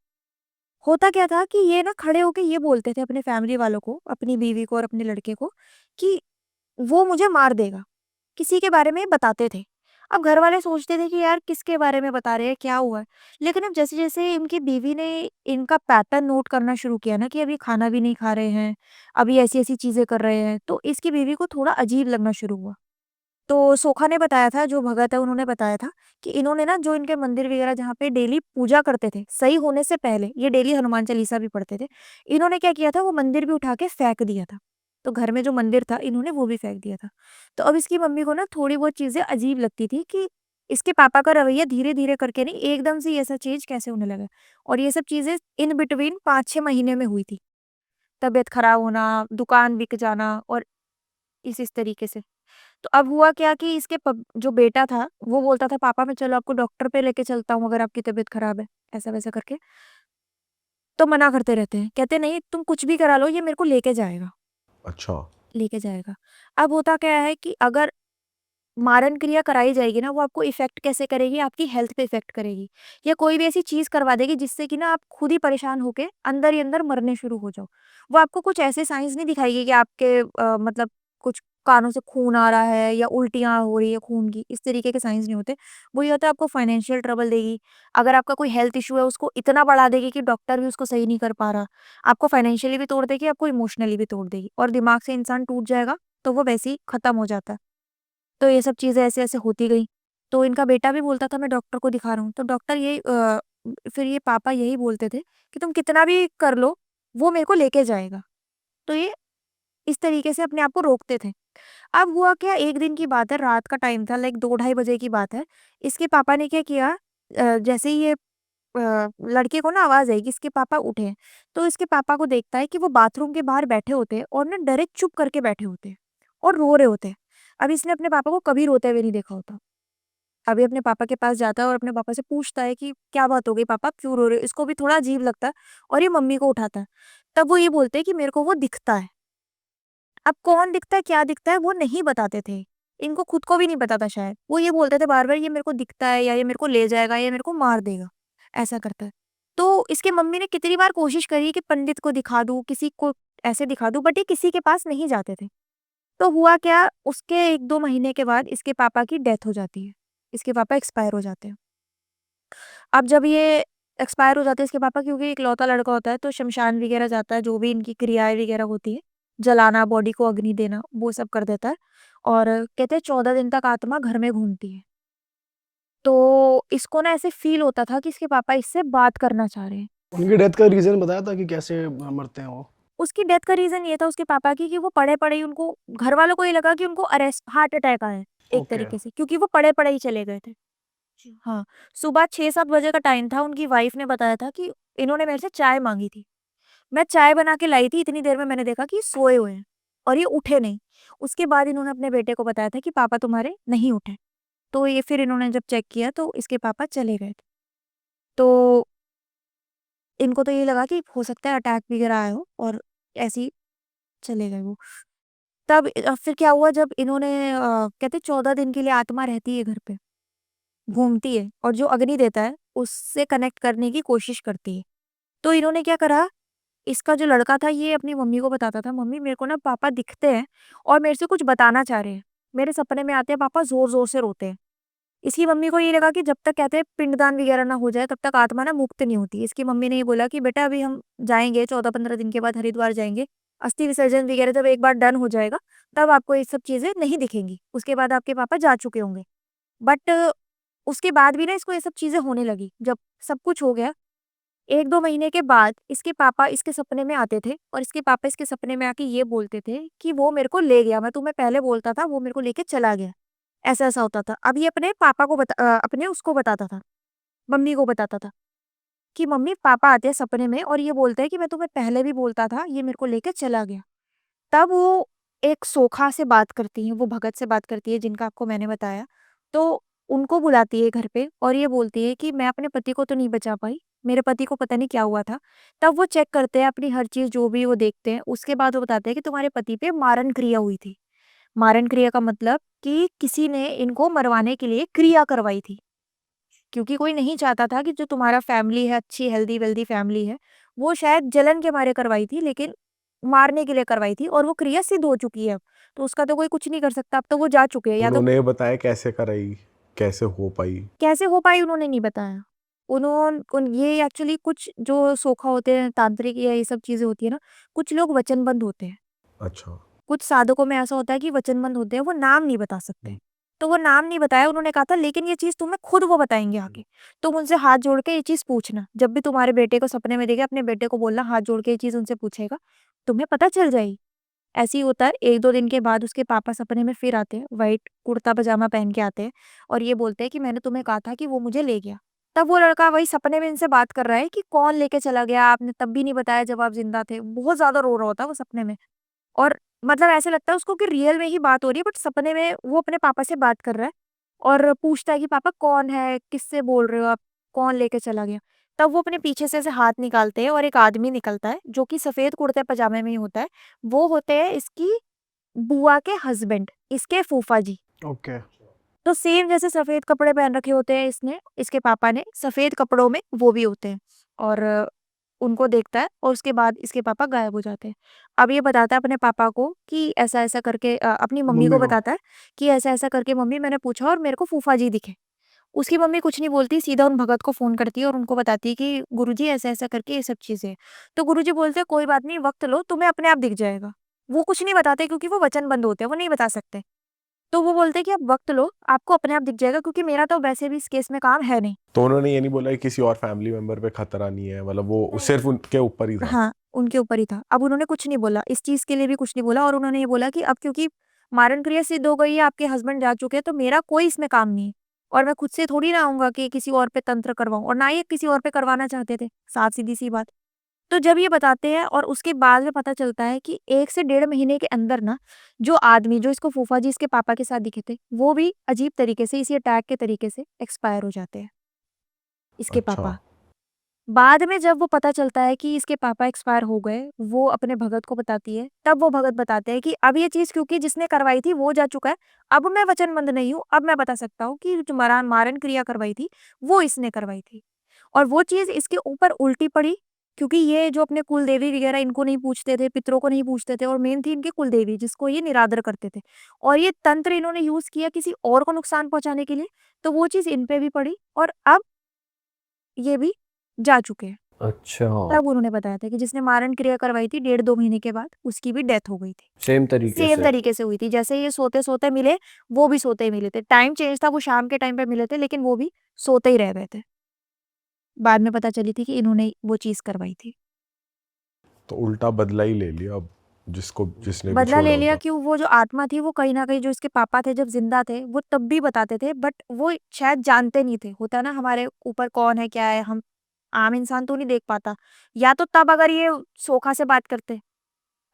Speaker 1: होता क्या था कि ये ना खड़े होके ये बोलते थे अपने फैमिली वालों को, अपनी बीवी को और अपने लड़के को कि वो मुझे मार देगा। किसी के बारे में बताते थे। अब घर वाले सोचते थे कि यार किसके बारे में बता रहे हैं, क्या हुआ है? लेकिन अब जैसे-जैसे इनकी बीवी ने इनका पैटर्न नोट करना शुरू किया ना कि अब ये खाना भी नहीं खा रहे हैं, अब ये ऐसी-ऐसी चीज़ें कर रहे हैं, तो इसकी बीवी को थोड़ा अजीब लगना शुरू हुआ। तो सोखा ने बताया था, जो भगत है उन्होंने बताया था कि इन्होंने ना जो इनके मंदिर वगैरह जहाँ पे डेली पूजा करते थे, सही होने से पहले, ये डेली हनुमान चालीसा भी पढ़ते थे। इन्होंने क्या किया था वो मंदिर भी उठा के फेंक दिया था। तो घर में जो मंदिर था इन्होंने वो भी फेंक दिया था। तो अब इसकी मम्मी को ना थोड़ी बहुत चीज़ें अजीब लगती थी कि इसके पापा का रवैया धीरे-धीरे करके नहीं एकदम से ये ऐसा चेंज कैसे होने लगा। और ये सब चीज़ें इन बिटवीन 5-6 महीने में हुई थी। तबीयत खराब होना, दुकान बिक जाना और इस तरीके से। तो अब हुआ क्या कि इसके जो बेटा था, वो बोलता था पापा मैं चलो आपको डॉक्टर पे लेके चलता हूँ अगर आपकी तबीयत खराब है, ऐसा-वैसा करके। तो मना करते रहते हैं, कहते नहीं तुम कुछ भी करा लो ये मेरे को लेके जाएगा,
Speaker 3: अच्छा।
Speaker 1: लेके जाएगा। अब होता क्या है कि अगर मारण क्रिया कराई जाएगी ना वो आपको इफ़ेक्ट कैसे करेगी, आपकी हेल्थ पे इफ़ेक्ट करेगी या कोई भी ऐसी चीज़ करवा देगी जिससे कि ना आप खुद ही परेशान होके अंदर ही अंदर मरने शुरू हो जाओ। वो आपको कुछ ऐसे साइंस नहीं दिखाएगी कि आपके मतलब कुछ कानों से खून आ रहा है या उल्टियाँ हो रही है खून की, इस तरीके के साइंस नहीं होते। वो ये होता है आपको फाइनेंशियल ट्रबल देगी। अगर आपका कोई हेल्थ इश्यू है उसको इतना बढ़ा देगी कि डॉक्टर भी उसको सही नहीं कर पा रहा। आपको फाइनेंशियली भी तोड़ देगी, आपको इमोशनली भी तोड़ देगी और दिमाग से इंसान टूट जाएगा, तो वो वैसे ही खत्म हो जाता है। तो ये सब चीज़ें ऐसे-ऐसे होती गई। तो इनका बेटा भी बोलता था मैं डॉक्टर को दिखा रहा हूँ। तो डॉक्टर यही फिर ये पापा यही बोलते थे कि तुम कितना भी कर लो, वो मेरे को लेके जाएगा। तो ये इस तरीके से अपने आप को रोकते थे। अब हुआ क्या एक दिन की बात है, रात का टाइम था लाइक 2 ढाई बजे की बात है। इसके पापा ने क्या किया जैसे ही ये लड़के को ना आवाज़ आई कि इसके पापा उठे हैं। तो इसके पापा को देखता है कि वो बाथरूम के बाहर बैठे होते हैं और ना डायरेक्ट चुप करके बैठे होते हैं और रो रहे होते हैं। अब इसने अपने पापा को कभी रोते हुए नहीं देखा होता। अभी अपने पापा के पास जाता है और अपने पापा से पूछता है कि क्या बात हो गई पापा, आप क्यों रो रहे हो? इसको भी थोड़ा अजीब लगता है और ये मम्मी को उठाता है। तब वो ये बोलते हैं कि मेरे को वो दिखता है। अब कौन दिखता है, क्या दिखता है वो नहीं बताते थे। इनको खुद को भी नहीं पता था शायद। वो ये बोलते थे बार-बार ये मेरे को दिखता है या ये मेरे को ले जाएगा या मेरे को मार देगा, ऐसा करता है। तो इसके मम्मी ने कितनी बार कोशिश करी कि पंडित को दिखा दूँ, किसी को ऐसे दिखा दूँ, बट ये किसी के पास नहीं जाते थे। तो हुआ क्या, उसके 1-2 महीने के बाद इसके पापा की डेथ हो जाती है। इसके पापा एक्सपायर हो जाते हैं। अब जब ये एक्सपायर हो जाते हैं इसके पापा, क्योंकि इकलौता लड़का होता है तो शमशान वगैरह जाता है, जो भी इनकी क्रियाएँ वगैरह होती है, जलाना, बॉडी को अग्नि देना, वो सब कर देता है और कहते हैं 14 दिन तक आत्मा घर में घूमती है। तो इसको ना ऐसे फ़ील होता था कि इसके पापा इससे बात करना चाह रहे हैं।
Speaker 2: उनकी डेथ का रीज़न बताया था कि कैसे मरते हैं वो?
Speaker 1: उसकी डेथ का रीज़न ये था उसके पापा की कि वो पड़े-पड़े ही उनको, घरवालों को ये लगा कि उनको हार्ट अटैक आया है, एक
Speaker 2: ओके।
Speaker 1: तरीके से, क्योंकि वो पड़े-पड़े ही चले गए थे। हाँ, सुबह 6-7 बजे का टाइम था, उनकी वाइफ़ ने बताया था कि इन्होंने मेरे से चाय माँगी थी। मैं चाय बना के लाई थी, इतनी देर में मैंने देखा कि ये सोए हुए हैं और ये उठे नहीं। उसके बाद इन्होंने अपने बेटे को बताया था कि पापा तुम्हारे नहीं उठे। तो ये फिर इन्होंने जब चेक किया तो इसके पापा चले गए थे। तो इनको तो ये लगा कि हो सकता है अटैक वगैरह आया हो और ऐसे ही चले गए वो। तब फिर क्या हुआ, जब इन्होंने कहते 14 दिन के लिए आत्मा रहती है घर पे, घूमती है और जो अग्नि देता है उससे कनेक्ट करने की कोशिश करती है। तो इन्होंने क्या करा, इसका जो लड़का था ये अपनी मम्मी को बताता था, मम्मी मेरे को ना पापा दिखते हैं और मेरे से कुछ बताना चाह रहे हैं। मेरे सपने में आते हैं पापा, ज़ोर-ज़ोर से रोते हैं। इसकी मम्मी को ये लगा कि जब तक कहते हैं पिंडदान वगैरह ना हो जाए तब तक आत्मा ना मुक्त नहीं होती। इसकी मम्मी ने ये बोला कि बेटा अभी हम जाएँगे 14-15 दिन के बाद हरिद्वार जाएँगे। अस्थि विसर्जन वगैरह जब एक बार डन हो जाएगा तब आपको ये सब चीज़ें नहीं दिखेंगी। उसके बाद आपके पापा जा चुके होंगे। बट उसके बाद भी ना इसको ये सब चीज़ें होने लगी। जब सब कुछ हो गया, 1-2 महीने के बाद इसके पापा इसके सपने में आते थे और इसके पापा इसके सपने में आके ये बोलते थे कि वो मेरे को ले गया, मैं तुम्हें पहले बोलता था, वो मेरे को लेके चला गया। ऐसा-ऐसा होता था। अब ये अपने पापा को अपने उसको बताता था, मम्मी को बताता था कि मम्मी पापा आते हैं सपने में और ये बोलते हैं कि मैं तुम्हें पहले भी बोलता था, ये मेरे को लेके चला गया। तब वो एक सोखा से बात करती हैं, वो भगत से बात करती है जिनका आपको मैंने बताया। तो उनको बुलाती है घर पे और ये बोलती है कि मैं अपने पति को तो नहीं बचा पाई, मेरे पति को पता नहीं क्या हुआ था। तब वो चेक करते हैं अपनी हर चीज़ जो भी वो देखते हैं, उसके बाद वो बताते हैं कि तुम्हारे पति पे मारण क्रिया हुई थी। मारण क्रिया का मतलब कि किसी ने इनको मरवाने के लिए क्रिया करवाई थी। क्योंकि कोई नहीं चाहता था कि जो तुम्हारा फैमिली है, अच्छी हेल्दी-वेल्दी फैमिली है, वो शायद जलन के मारे करवाई थी, लेकिन मारने के लिए करवाई थी और वो क्रिया सिद्ध हो चुकी है अब। तो उसका तो कोई कुछ नहीं कर सकता, अब तो वो जा चुके हैं, या तो
Speaker 3: उन्होंने ये बताया कैसे कराई, कैसे हो पाई?
Speaker 1: कैसे हो पाई उन्होंने नहीं बताया। ये एक्चुअली कुछ जो सोखा होते हैं, तांत्रिक या ये सब चीज़ें होती है ना, कुछ लोग वचनबद्ध होते हैं।
Speaker 3: अच्छा।
Speaker 1: कुछ साधकों में ऐसा होता है कि वचनबंद होते हैं, वो नाम नहीं बता सकते। तो वो नाम नहीं बताया, उन्होंने कहा था लेकिन ये चीज़ तुम्हें खुद वो बताएँगे आके। तुम उनसे हाथ जोड़ के ये चीज़ पूछना। जब भी तुम्हारे बेटे को सपने में देखे, अपने बेटे को बोलना हाथ जोड़ के ये चीज़ उनसे पूछेगा, तुम्हें पता चल जाएगी। ऐसे ही होता है, 1-2 दिन के बाद उसके पापा सपने में फिर आते हैं, व्हाइट कुर्ता-पजामा पहन के आते हैं और ये बोलते हैं कि मैंने तुम्हें कहा था कि वो मुझे ले गया। तब वो लड़का वही सपने में इनसे बात कर रहा है कि कौन लेके चला गया, आपने तब भी नहीं बताया जब आप ज़िंदा थे। बहुत ज़्यादा रो रहा होता है वो सपने में। और मतलब ऐसे लगता है उसको कि रियल में ही बात हो रही है, बट सपने में वो अपने पापा से बात कर रहा है और पूछता है कि पापा कौन है? किससे बोल रहे हो आप? कौन लेके चला गया? तब वो अपने पीछे से ऐसे हाथ निकालते हैं और एक आदमी निकलता है जो कि सफ़ेद कुर्ते-पजामे में ही होता है। वो होते हैं इसकी बुआ के हस्बैंड, इसके फूफा जी।
Speaker 2: ओके।
Speaker 1: तो सेम जैसे सफ़ेद कपड़े पहन रखे होते हैं इसने, इसके पापा ने, सफ़ेद कपड़ों में वो भी होते हैं और उनको देखता है और उसके बाद इसके पापा गायब हो जाते हैं। अब ये बताता है अपने पापा को कि ऐसा-ऐसा करके अपनी मम्मी
Speaker 2: मम्मी
Speaker 1: को
Speaker 2: को।
Speaker 1: बताता है कि ऐसा-ऐसा करके मम्मी मैंने पूछा और मेरे को फूफा जी दिखे। उसकी मम्मी कुछ नहीं बोलती, सीधा उन भगत को फ़ोन करती है और उनको बताती है कि गुरुजी ऐसा-ऐसा करके ये सब चीज़ें हैं। तो गुरुजी बोलते हैं कोई बात नहीं, वक़्त लो, तुम्हें अपने आप दिख जाएगा। वो कुछ नहीं बताते क्योंकि वो वचनबद्ध होते हैं, वो नहीं बता सकते। तो वो बोलते हैं कि आप वक़्त लो, आपको अपने आप दिख जाएगा क्योंकि मेरा तो वैसे भी इस केस में काम है नहीं।
Speaker 3: तो उन्होंने ये नहीं बोला कि किसी और फैमिली मेंबर पे खतरा नहीं है, मतलब वो
Speaker 1: नहीं।
Speaker 3: सिर्फ उनके ऊपर ही था?
Speaker 1: हाँ, उनके ऊपर ही था। अब उन्होंने कुछ नहीं बोला, इस चीज़ के लिए भी कुछ नहीं बोला और उन्होंने ये बोला कि अब क्योंकि मारण क्रिया सिद्ध हो गई है, आपके हस्बैंड जा चुके हैं, तो मेरा कोई इसमें काम नहीं है। और मैं खुद से थोड़ी ना आऊँगा कि किसी और पे तंत्र करवाऊँ, और ना ही किसी और पे करवाना चाहते थे, साफ सीधी-सी बात। तो जब ये बताते हैं और उसके बाद में पता चलता है कि 1 से डेढ़ महीने के अंदर ना, जो आदमी जो इसको फूफा जी इसके पापा के साथ दिखे थे, वो भी अजीब तरीके से इसी अटैक के तरीके से एक्सपायर हो जाते हैं, इसके
Speaker 3: अच्छा।
Speaker 1: पापा। बाद में जब वो पता चलता है कि इसके पापा एक्सपायर हो गए, वो अपने भगत को बताती है, तब वो भगत बताते हैं कि अब ये चीज़ क्योंकि जिसने करवाई थी वो जा चुका है, अब मैं वचनबद्ध नहीं हूँ, अब मैं बता सकता हूँ कि जो मारन क्रिया करवाई थी, वो इसने करवाई थी। और वो चीज़ इसके ऊपर उल्टी पड़ी, क्योंकि ये जो अपने कुलदेवी वगैरह इनको नहीं पूछते थे, पितरों को नहीं पूछते थे, और मेन थी इनकी कुलदेवी जिसको ये निरादर करते थे। और ये तंत्र इन्होंने यूज़ किया किसी और को नुकसान पहुँचाने के लिए, तो वो चीज़ इन पे भी पड़ी, और अब ये भी जा चुके हैं।
Speaker 5: अच्छा,
Speaker 1: तब उन्होंने बताया था कि जिसने मारण क्रिया करवाई थी 1.5-2 महीने के बाद, उसकी भी डेथ हो गई थी।
Speaker 5: सेम तरीके
Speaker 1: सेम
Speaker 5: से।
Speaker 1: तरीके से हुई थी, जैसे ये सोते-सोते मिले, वो भी सोते ही मिले थे। टाइम चेंज था, वो शाम के टाइम पे मिले थे, लेकिन वो भी सोते ही रह गए थे। बाद में पता चली थी कि इन्होंने वो चीज़ करवाई थी।
Speaker 3: तो उल्टा बदला ही ले लिया अब, जिसने भी
Speaker 1: बदला ले
Speaker 3: छोड़ा
Speaker 1: लिया
Speaker 3: होगा।
Speaker 1: कि वो जो आत्मा थी, वो कहीं न कहीं जो इसके पापा थे जब ज़िंदा थे, वो तब भी बताते थे, बट वो शायद जानते नहीं थे। होता है ना हमारे ऊपर कौन है, क्या है, हम आम इंसान तो नहीं देख पाता। या तो तब अगर ये सोखा से बात करते,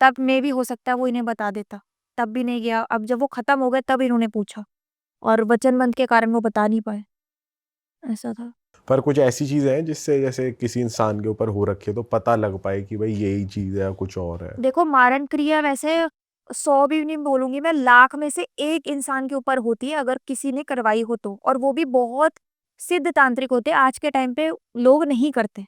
Speaker 1: तब मेबी हो सकता है वो इन्हें बता देता, तब भी नहीं गया। अब जब वो खत्म हो गए तब इन्होंने पूछा, और वचनबंध के कारण वो बता नहीं पाए, ऐसा था।
Speaker 3: पर कुछ ऐसी चीजें हैं जिससे जैसे किसी इंसान के ऊपर हो रखी है तो पता लग पाए कि भाई यही चीज है या कुछ और है।
Speaker 1: देखो, मारण क्रिया वैसे 100 भी नहीं बोलूँगी मैं, लाख में से 1 इंसान के ऊपर होती है अगर किसी ने करवाई हो तो, और वो भी बहुत सिद्ध तांत्रिक होते हैं। आज के टाइम पे लोग नहीं करते,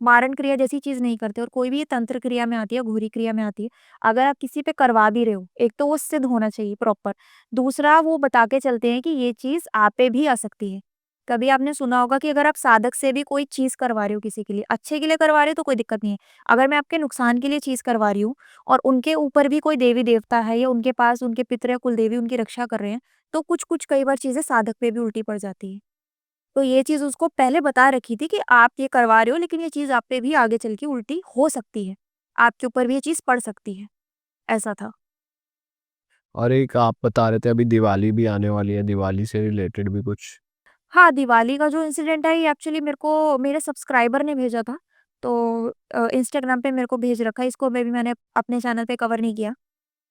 Speaker 1: मारण क्रिया जैसी चीज़ नहीं करते, और कोई भी ये तंत्र क्रिया में आती है, घूरी क्रिया में आती है। अगर आप किसी पे करवा भी रहे हो, एक तो वो सिद्ध होना चाहिए प्रॉपर, दूसरा वो बता के चलते हैं कि ये चीज़ आप पे भी आ सकती है। कभी आपने सुना होगा कि अगर आप साधक से भी कोई चीज़ करवा रहे हो किसी के लिए, अच्छे के लिए करवा रहे हो तो कोई दिक्कत नहीं है। अगर मैं आपके नुकसान के लिए चीज़ करवा रही हूँ, और उनके ऊपर भी कोई देवी-देवता है, या उनके पास उनके पितर या कुलदेवी उनकी रक्षा कर रहे हैं, तो कुछ-कुछ कई बार चीज़ें साधक पे भी उल्टी पड़ जाती हैं। तो ये चीज़ उसको पहले बता रखी थी कि आप ये करवा रहे हो, लेकिन ये चीज़ आप पे भी आगे चल के उल्टी हो सकती है। आपके ऊपर भी ये चीज़ पड़ सकती है, ऐसा था।
Speaker 5: और एक आप बता रहे थे अभी दिवाली भी आने वाली है, दिवाली से रिलेटेड भी कुछ?
Speaker 1: हाँ, दिवाली का जो इंसिडेंट है, ये एक्चुअली मेरे को मेरे सब्सक्राइबर ने भेजा था। तो इंस्टाग्राम पे मेरे को भेज रखा है, इसको मैंने अपने चैनल पे कवर नहीं किया।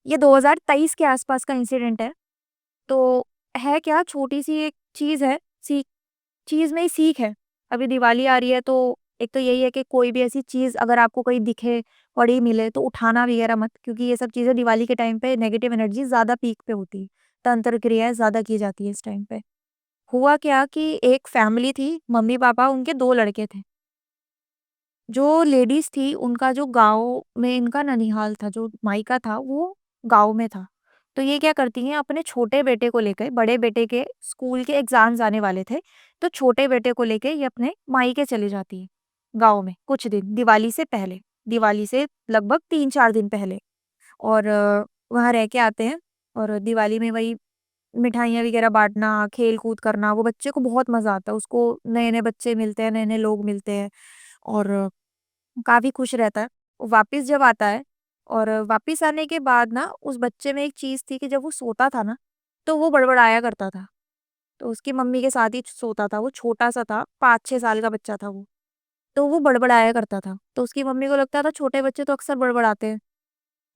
Speaker 1: ये 2023 के आसपास का इंसिडेंट है। तो है क्या, छोटी-सी एक चीज़ है, सीख चीज़ में ही सीख है। अभी दिवाली आ रही है, तो एक तो यही है कि कोई भी ऐसी चीज़ अगर आपको कहीं दिखे, पड़ी मिले, तो उठाना वगैरह मत, क्योंकि ये सब चीज़ें दिवाली के टाइम पे नेगेटिव एनर्जी ज़्यादा पीक पे होती है। तंत्र क्रियाएँ ज़्यादा की जाती है इस टाइम पे। हुआ क्या कि एक फैमिली थी, मम्मी-पापा, उनके 2 लड़के थे। जो लेडीज़ थी, उनका जो गाँव में इनका ननिहाल था, जो मायका था, वो गाँव में था। तो ये क्या करती हैं, अपने छोटे बेटे को लेके, बड़े बेटे के स्कूल के एग्ज़ाम्स आने वाले थे, तो छोटे बेटे को लेके ये अपने मायके चली जाती हैं, गाँव में कुछ दिन, दिवाली से पहले। दिवाली से लगभग 3-4 दिन पहले। और वहाँ रह के आते हैं, और दिवाली में वही मिठाइयाँ वगैरह बाँटना, खेल-कूद करना, वो बच्चे को बहुत मज़ा आता है। उसको नए-नए बच्चे मिलते हैं, नए-नए लोग मिलते हैं, और काफ़ी खुश रहता है। वापिस जब आता है, और वापिस आने के बाद ना, उस बच्चे में एक चीज़ थी कि जब वो सोता था ना, तो वो बड़बड़ाया करता था। तो उसकी मम्मी के साथ ही सोता था, वो छोटा-सा था, 5-6 साल का बच्चा था वो। तो वो बड़बड़ाया करता था। तो उसकी मम्मी को लगता था छोटे बच्चे तो अक्सर बड़बड़ाते हैं।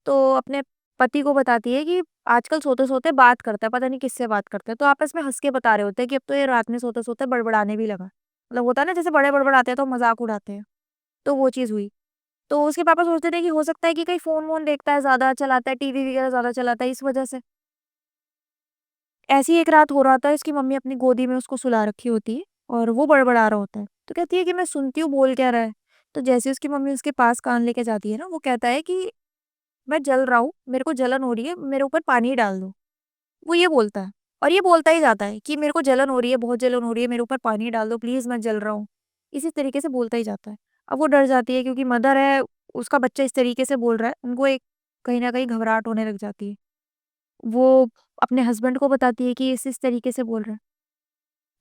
Speaker 1: तो अपने पति को बताती है कि आजकल सोते-सोते बात करता है, पता नहीं किससे बात करता है। तो आपस में हँस के बता रहे होते हैं कि अब तो ये रात में सोते-सोते बड़बड़ाने भी लगा। मतलब होता है ना, जैसे बड़े बड़बड़ाते हैं तो मज़ाक उड़ाते हैं, तो वो चीज़ हुई। तो उसके पापा सोचते थे कि हो सकता है कि कहीं फ़ोन-वोन देखता है, ज़्यादा चलाता है, टीवी वगैरह ज़्यादा चलाता है, इस वजह से। ऐसी एक रात हो रहा था, इसकी मम्मी अपनी गोदी में उसको सुला रखी होती है, और वो बड़बड़ा रहा होता है। तो कहती है कि मैं सुनती हूँ बोल क्या रहा है। तो जैसे उसकी मम्मी उसके पास कान लेके जाती है ना, वो कहता है कि मैं जल रहा हूँ, मेरे को जलन हो रही है, मेरे ऊपर पानी डाल दो। वो ये बोलता है, और ये बोलता ही जाता है कि मेरे को जलन हो रही है, बहुत जलन हो रही है, मेरे ऊपर पानी डाल दो प्लीज़, मैं जल रहा हूँ। इसी तरीके से बोलता ही जाता है। अब वो डर जाती है, क्योंकि मदर है, उसका बच्चा इस तरीके से बोल रहा है, उनको एक कहीं न कहीं घबराहट होने लग जाती है। वो अपने हस्बैंड को बताती है कि इस तरीके से बोल रहा है।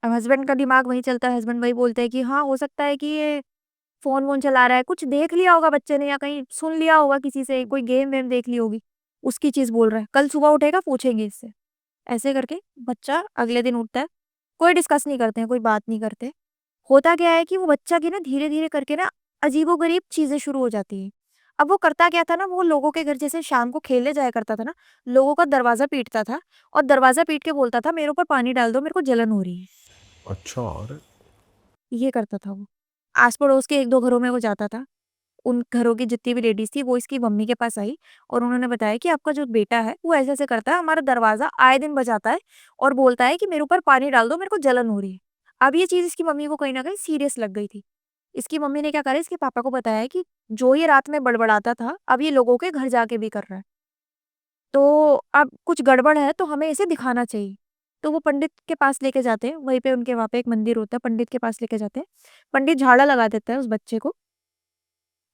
Speaker 1: अब हस्बैंड का दिमाग वही चलता है, हस्बैंड वही बोलते हैं कि हाँ, हो सकता है कि ये फ़ोन-वोन चला रहा है, कुछ देख लिया होगा बच्चे ने, या कहीं सुन लिया होगा किसी से, कोई गेम-वेम देख ली होगी, उसकी चीज़ बोल रहा है। कल सुबह उठेगा, पूछेंगे इससे। ऐसे करके बच्चा अगले दिन उठता है, कोई डिस्कस नहीं करते हैं, कोई बात नहीं करते। होता क्या है कि वो बच्चा की ना धीरे-धीरे करके ना अजीबो-गरीब चीज़ें शुरू हो जाती हैं। अब वो करता क्या था ना, वो लोगों के घर जैसे शाम को खेलने जाया करता था ना, लोगों का दरवाज़ा पीटता था और दरवाज़ा पीट के बोलता था, "मेरे ऊपर पानी डाल दो, मेरे को जलन हो रही है।"
Speaker 3: अच्छा, अरे!
Speaker 1: ये करता था वो। आस-पड़ोस के 1-2 घरों में वो जाता था। उन घरों की जितनी भी लेडीज़ थी, वो इसकी मम्मी के पास आई और उन्होंने बताया कि आपका जो बेटा है, वो ऐसे-ऐसे करता है, हमारा दरवाज़ा आए दिन बजाता है और बोलता है कि मेरे ऊपर पानी डाल दो, मेरे को जलन हो रही है। अब ये चीज़ इसकी मम्मी को कहीं न कहीं सीरियस लग गई थी। इसकी मम्मी ने क्या करा, इसके पापा को बताया कि जो ये रात में बड़बड़ाता था, अब ये लोगों के घर जाके भी कर रहा है। तो अब कुछ गड़बड़ है, तो हमें इसे दिखाना चाहिए। तो वो पंडित के पास लेके जाते हैं, वहीं पे उनके वहाँ पे एक मंदिर होता है, पंडित के पास लेके जाते हैं। पंडित झाड़ा लगा देता है उस बच्चे को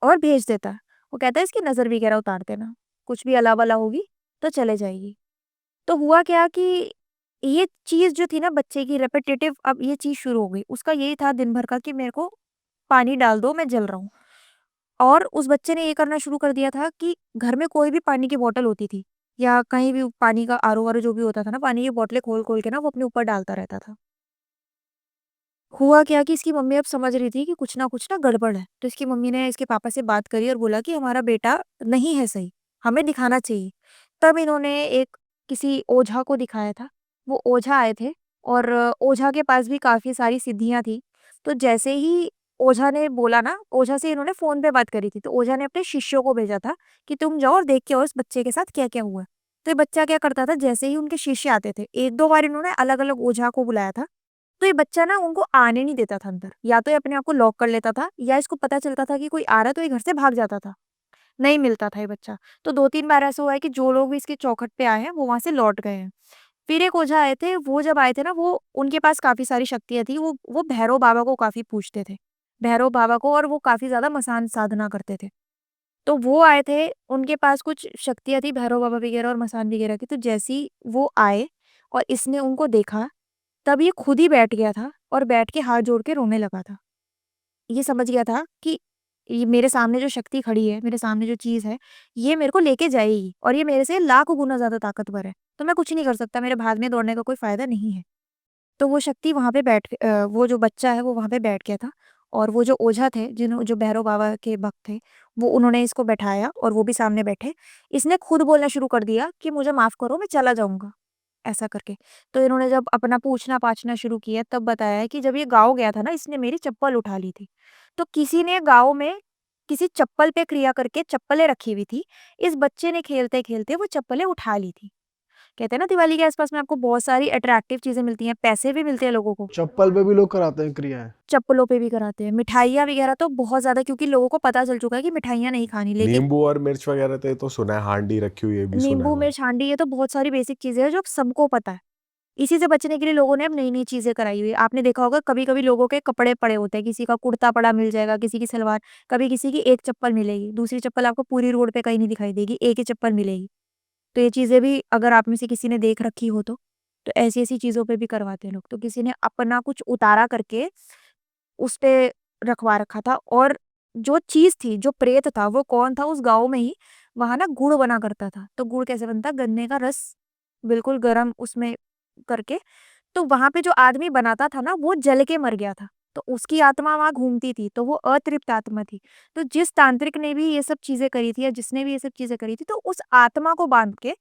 Speaker 1: और भेज देता है। वो कहता है इसकी नज़र वगैरह उतार देना, कुछ भी अला-बला होगी तो चले जाएगी। तो हुआ क्या कि ये चीज़ जो थी ना बच्चे की रिपिटिटिव, अब ये चीज़ शुरू हो गई। उसका यही था दिन भर का कि मेरे को पानी डाल दो, मैं जल रहा हूँ। और उस बच्चे ने ये करना शुरू कर दिया था कि घर में कोई भी पानी की बॉटल होती थी या कहीं भी पानी का आरो-वारो जो भी होता था ना, पानी की बोतलें खोल-खोल के ना वो अपने ऊपर डालता रहता था। हुआ क्या कि इसकी मम्मी अब समझ रही थी कि कुछ ना गड़बड़ है। तो इसकी मम्मी ने इसके पापा से बात करी और बोला कि हमारा बेटा नहीं है सही, हमें दिखाना चाहिए। तब इन्होंने एक किसी ओझा को दिखाया था। वो ओझा आए थे और ओझा के पास भी काफ़ी सारी सिद्धियाँ थी। तो जैसे ही ओझा ने बोला ना, ओझा से इन्होंने फ़ोन पे बात करी थी। तो ओझा ने अपने शिष्यों को भेजा था कि तुम जाओ और देख के आओ इस बच्चे के साथ क्या-क्या हुआ है। तो ये बच्चा क्या करता था, जैसे ही उनके शिष्य आते थे, 1-2 बार इन्होंने अलग-अलग ओझा को बुलाया था। तो ये बच्चा ना उनको आने नहीं देता था अंदर। या तो ये अपने आप को लॉक कर लेता था या इसको पता चलता था कि कोई आ रहा है तो ये घर से भाग जाता था। नहीं मिलता था ये बच्चा। तो 2-3 बार ऐसा हुआ है कि जो लोग भी इसके चौखट पे आए हैं वो वहाँ से लौट गए हैं। फिर एक ओझा आए थे, वो जब आए थे ना, वो उनके पास काफ़ी सारी शक्तियाँ थी। वो भैरव बाबा को काफ़ी पूजते थे। भैरव बाबा को, और वो काफ़ी ज़्यादा मसान साधना करते थे। तो वो आए थे, उनके पास कुछ शक्तियाँ थी भैरव बाबा वगैरह और मसान वगैरह की। तो जैसे ही वो आए और इसने उनको देखा, तब ये खुद ही बैठ गया था और बैठ के हाथ जोड़ के रोने लगा था। ये समझ गया था कि ये मेरे सामने जो शक्ति खड़ी है, मेरे सामने जो चीज़ है, ये मेरे को लेके जाएगी और ये मेरे से लाख गुना ज़्यादा ताकतवर है। तो मैं कुछ नहीं कर सकता, मेरे भागने दौड़ने का कोई फ़ायदा नहीं है। तो वो शक्ति वहाँ पे वो जो बच्चा है वो वहाँ पे बैठ गया था और वो जो ओझा थे, जो भैरव बाबा के भक्त थे, वो उन्होंने इसको बैठाया और वो भी सामने बैठे। इसने खुद बोलना शुरू कर दिया कि मुझे माफ़ करो, मैं चला जाऊँगा, ऐसा करके। तो इन्होंने जब अपना पूछना-पाछना शुरू किया, तब बताया है कि जब ये गाँव गया था ना, इसने मेरी चप्पल उठा ली थी। तो किसी ने गाँव में किसी चप्पल पे क्रिया करके चप्पलें रखी हुई थी। इस बच्चे ने खेलते-खेलते वो चप्पलें उठा ली थी। कहते हैं ना, दिवाली के आस-पास में आपको बहुत सारी अट्रैक्टिव चीज़ें मिलती हैं, पैसे भी मिलते हैं लोगों को।
Speaker 2: चप्पल पे भी लोग कराते हैं क्रियाएँ।
Speaker 1: चप्पलों पे भी कराते हैं, मिठाइयाँ वगैरह तो बहुत ज़्यादा, क्योंकि लोगों को पता चल चुका है कि मिठाइयाँ नहीं खानी, लेकिन
Speaker 3: नींबू और मिर्च वगैरह तो सुना है, हांडी रखी हुई है, ये भी सुना है
Speaker 1: नींबू,
Speaker 3: मैंने।
Speaker 1: मिर्च, हांडी, ये तो बहुत सारी बेसिक चीज़ें हैं जो सबको पता है। इसी से बचने के लिए लोगों ने अब नई-नई चीज़ें कराई हुई है। आपने देखा होगा कभी-कभी लोगों के कपड़े पड़े होते हैं, किसी का कुर्ता पड़ा मिल जाएगा, किसी की सलवार, कभी किसी की एक चप्पल मिलेगी, दूसरी चप्पल आपको पूरी रोड पे कहीं नहीं दिखाई देगी, एक ही चप्पल मिलेगी। तो ये चीज़ें भी अगर आप में से किसी ने देख रखी हो तो ऐसी-ऐसी चीज़ों पे भी करवाते हैं लोग। तो किसी ने अपना कुछ उतारा करके उस पे रखवा रखा था, और जो चीज़ थी, जो प्रेत था, वो कौन था, उस गाँव में ही वहाँ ना गुड़ बना करता था। तो गुड़ कैसे बनता? गन्ने का रस बिल्कुल गरम उसमें करके, तो वहाँ पे जो आदमी बनाता था ना, वो जल के मर गया था। तो उसकी आत्मा वहाँ घूमती थी, तो वो अतृप्त आत्मा थी। तो जिस तांत्रिक ने भी ये सब चीज़ें करी थी या जिसने भी ये सब चीज़ें करी थी, तो उस आत्मा को बाँध के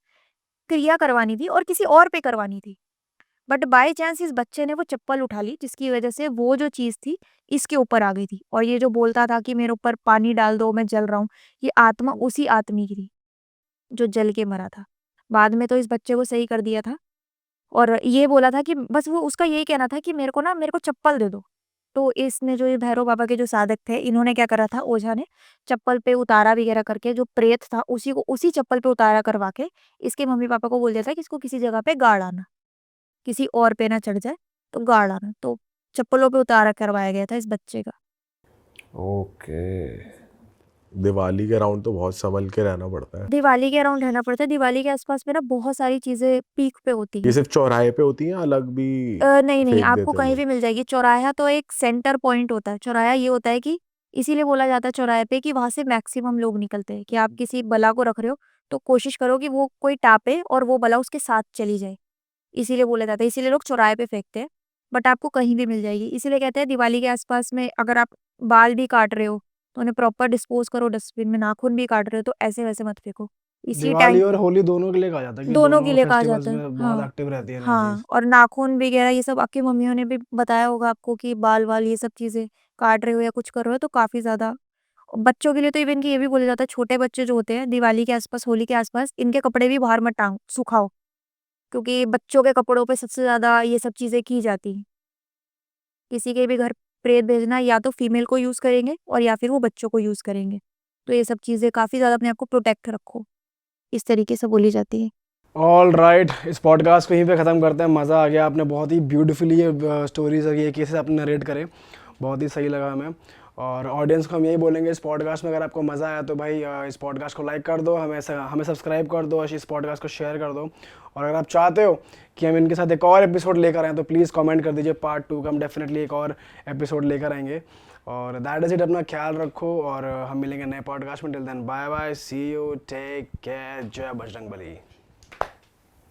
Speaker 1: क्रिया करवानी थी और किसी और पे करवानी थी। बट बाय चांस इस बच्चे ने वो चप्पल उठा ली, जिसकी वजह से वो जो चीज़ थी, इसके ऊपर आ गई थी, और ये जो बोलता था कि मेरे ऊपर पानी डाल दो, मैं जल रहा हूँ, ये आत्मा उसी आदमी की थी, जो जल के मरा था। बाद में तो इस बच्चे को सही कर दिया था और ये बोला था कि बस वो उसका यही कहना था कि मेरे को चप्पल दे दो। तो इसने, जो ये भैरव बाबा के जो साधक थे, इन्होंने क्या करा था, ओझा ने चप्पल पे उतारा वगैरह करके जो प्रेत था, उसी को उसी चप्पल पे उतारा करवा के इसके मम्मी-पापा को बोल दिया था कि इसको किसी जगह पे गाड़ आना, किसी और पे ना चढ़ जाए, तो गाड़ आना। तो चप्पलों पे उतारा करवाया गया था इस बच्चे का।
Speaker 3: ओके। दिवाली के अराउंड तो बहुत संभल के रहना पड़ता है।
Speaker 1: दिवाली के अराउंड रहना पड़ता है, दिवाली के आस-पास में ना बहुत सारी चीज़ें पीक पे होती
Speaker 3: ये
Speaker 1: हैं।
Speaker 3: सिर्फ चौराहे पे होती हैं या अलग भी
Speaker 1: नहीं,
Speaker 3: फेंक
Speaker 1: आपको
Speaker 3: देते हैं
Speaker 1: कहीं
Speaker 3: लोग?
Speaker 1: भी मिल जाएगी। चौराहा तो एक सेंटर पॉइंट होता है। चौराहा ये होता है कि इसीलिए बोला जाता है चौराहे पे कि वहाँ से मैक्सिमम लोग निकलते हैं, कि आप किसी बला को रख रहे हो, तो कोशिश करो कि वो कोई टापे और वो बला उसके साथ चली जाए। इसीलिए बोला जाता है, इसीलिए लोग चौराहे पे फेंकते हैं। बट आपको कहीं भी मिल जाएगी। इसीलिए कहते हैं दिवाली के आस-पास में अगर आप बाल भी काट रहे हो, तो उन्हें प्रॉपर डिस्पोज़ करो डस्टबिन में, नाखून भी काट रहे हो तो ऐसे-वैसे मत फेंको। इसी
Speaker 2: दिवाली
Speaker 1: टाइम
Speaker 2: और होली दोनों के लिए कहा जाता है कि
Speaker 1: दोनों के
Speaker 2: दोनों
Speaker 1: लिए कहा
Speaker 2: फेस्टिवल्स
Speaker 1: जाता है।
Speaker 2: में बहुत
Speaker 1: हाँ,
Speaker 2: एक्टिव रहती है
Speaker 1: हाँ,
Speaker 2: एनर्जीज़।
Speaker 1: और नाखून वगैरह ये सब आपकी मम्मियों ने भी बताया होगा आपको कि बाल-वाल ये सब चीज़ें काट रहे हो या कुछ कर रहे हो तो काफ़ी ज़्यादा बच्चों के लिए तो इवन कि ये भी बोला जाता है छोटे बच्चे जो होते हैं दिवाली के आस-पास, होली के आस-पास इनके कपड़े भी बाहर मत सुखाओ, क्योंकि बच्चों के कपड़ों पे सबसे ज़्यादा ये सब चीज़ें की जाती हैं। किसी के भी घर प्रेत भेजना या तो फीमेल को यूज़ करेंगे और या फिर वो बच्चों को यूज़ करेंगे। तो ये सब चीज़ें काफ़ी ज़्यादा अपने आप को प्रोटेक्ट रखो, इस तरीके से बोली जाती है।
Speaker 2: ऑल राइट, इस पॉडकास्ट को यहीं पे ख़त्म करते हैं। मज़ा आ गया, आपने बहुत ही ब्यूटीफुली ये स्टोरीज और ये केसेस आपने नरेट करे, बहुत ही सही लगा हमें। और ऑडियंस को हम यही बोलेंगे इस पॉडकास्ट में अगर आपको मज़ा आया तो भाई इस पॉडकास्ट को लाइक कर दो, हमें सब्सक्राइब कर दो और इस पॉडकास्ट को शेयर कर दो। और अगर आप चाहते हो कि हम इनके साथ एक और एपिसोड लेकर आएँ तो प्लीज़ कमेंट कर दीजिए पार्ट 2 का, हम डेफिनेटली एक और एपिसोड लेकर आएंगे। और दैट इज़ इट, अपना ख्याल रखो और हम मिलेंगे नए पॉडकास्ट में। Till then bye bye, see you, take care, जय बजरंगबली।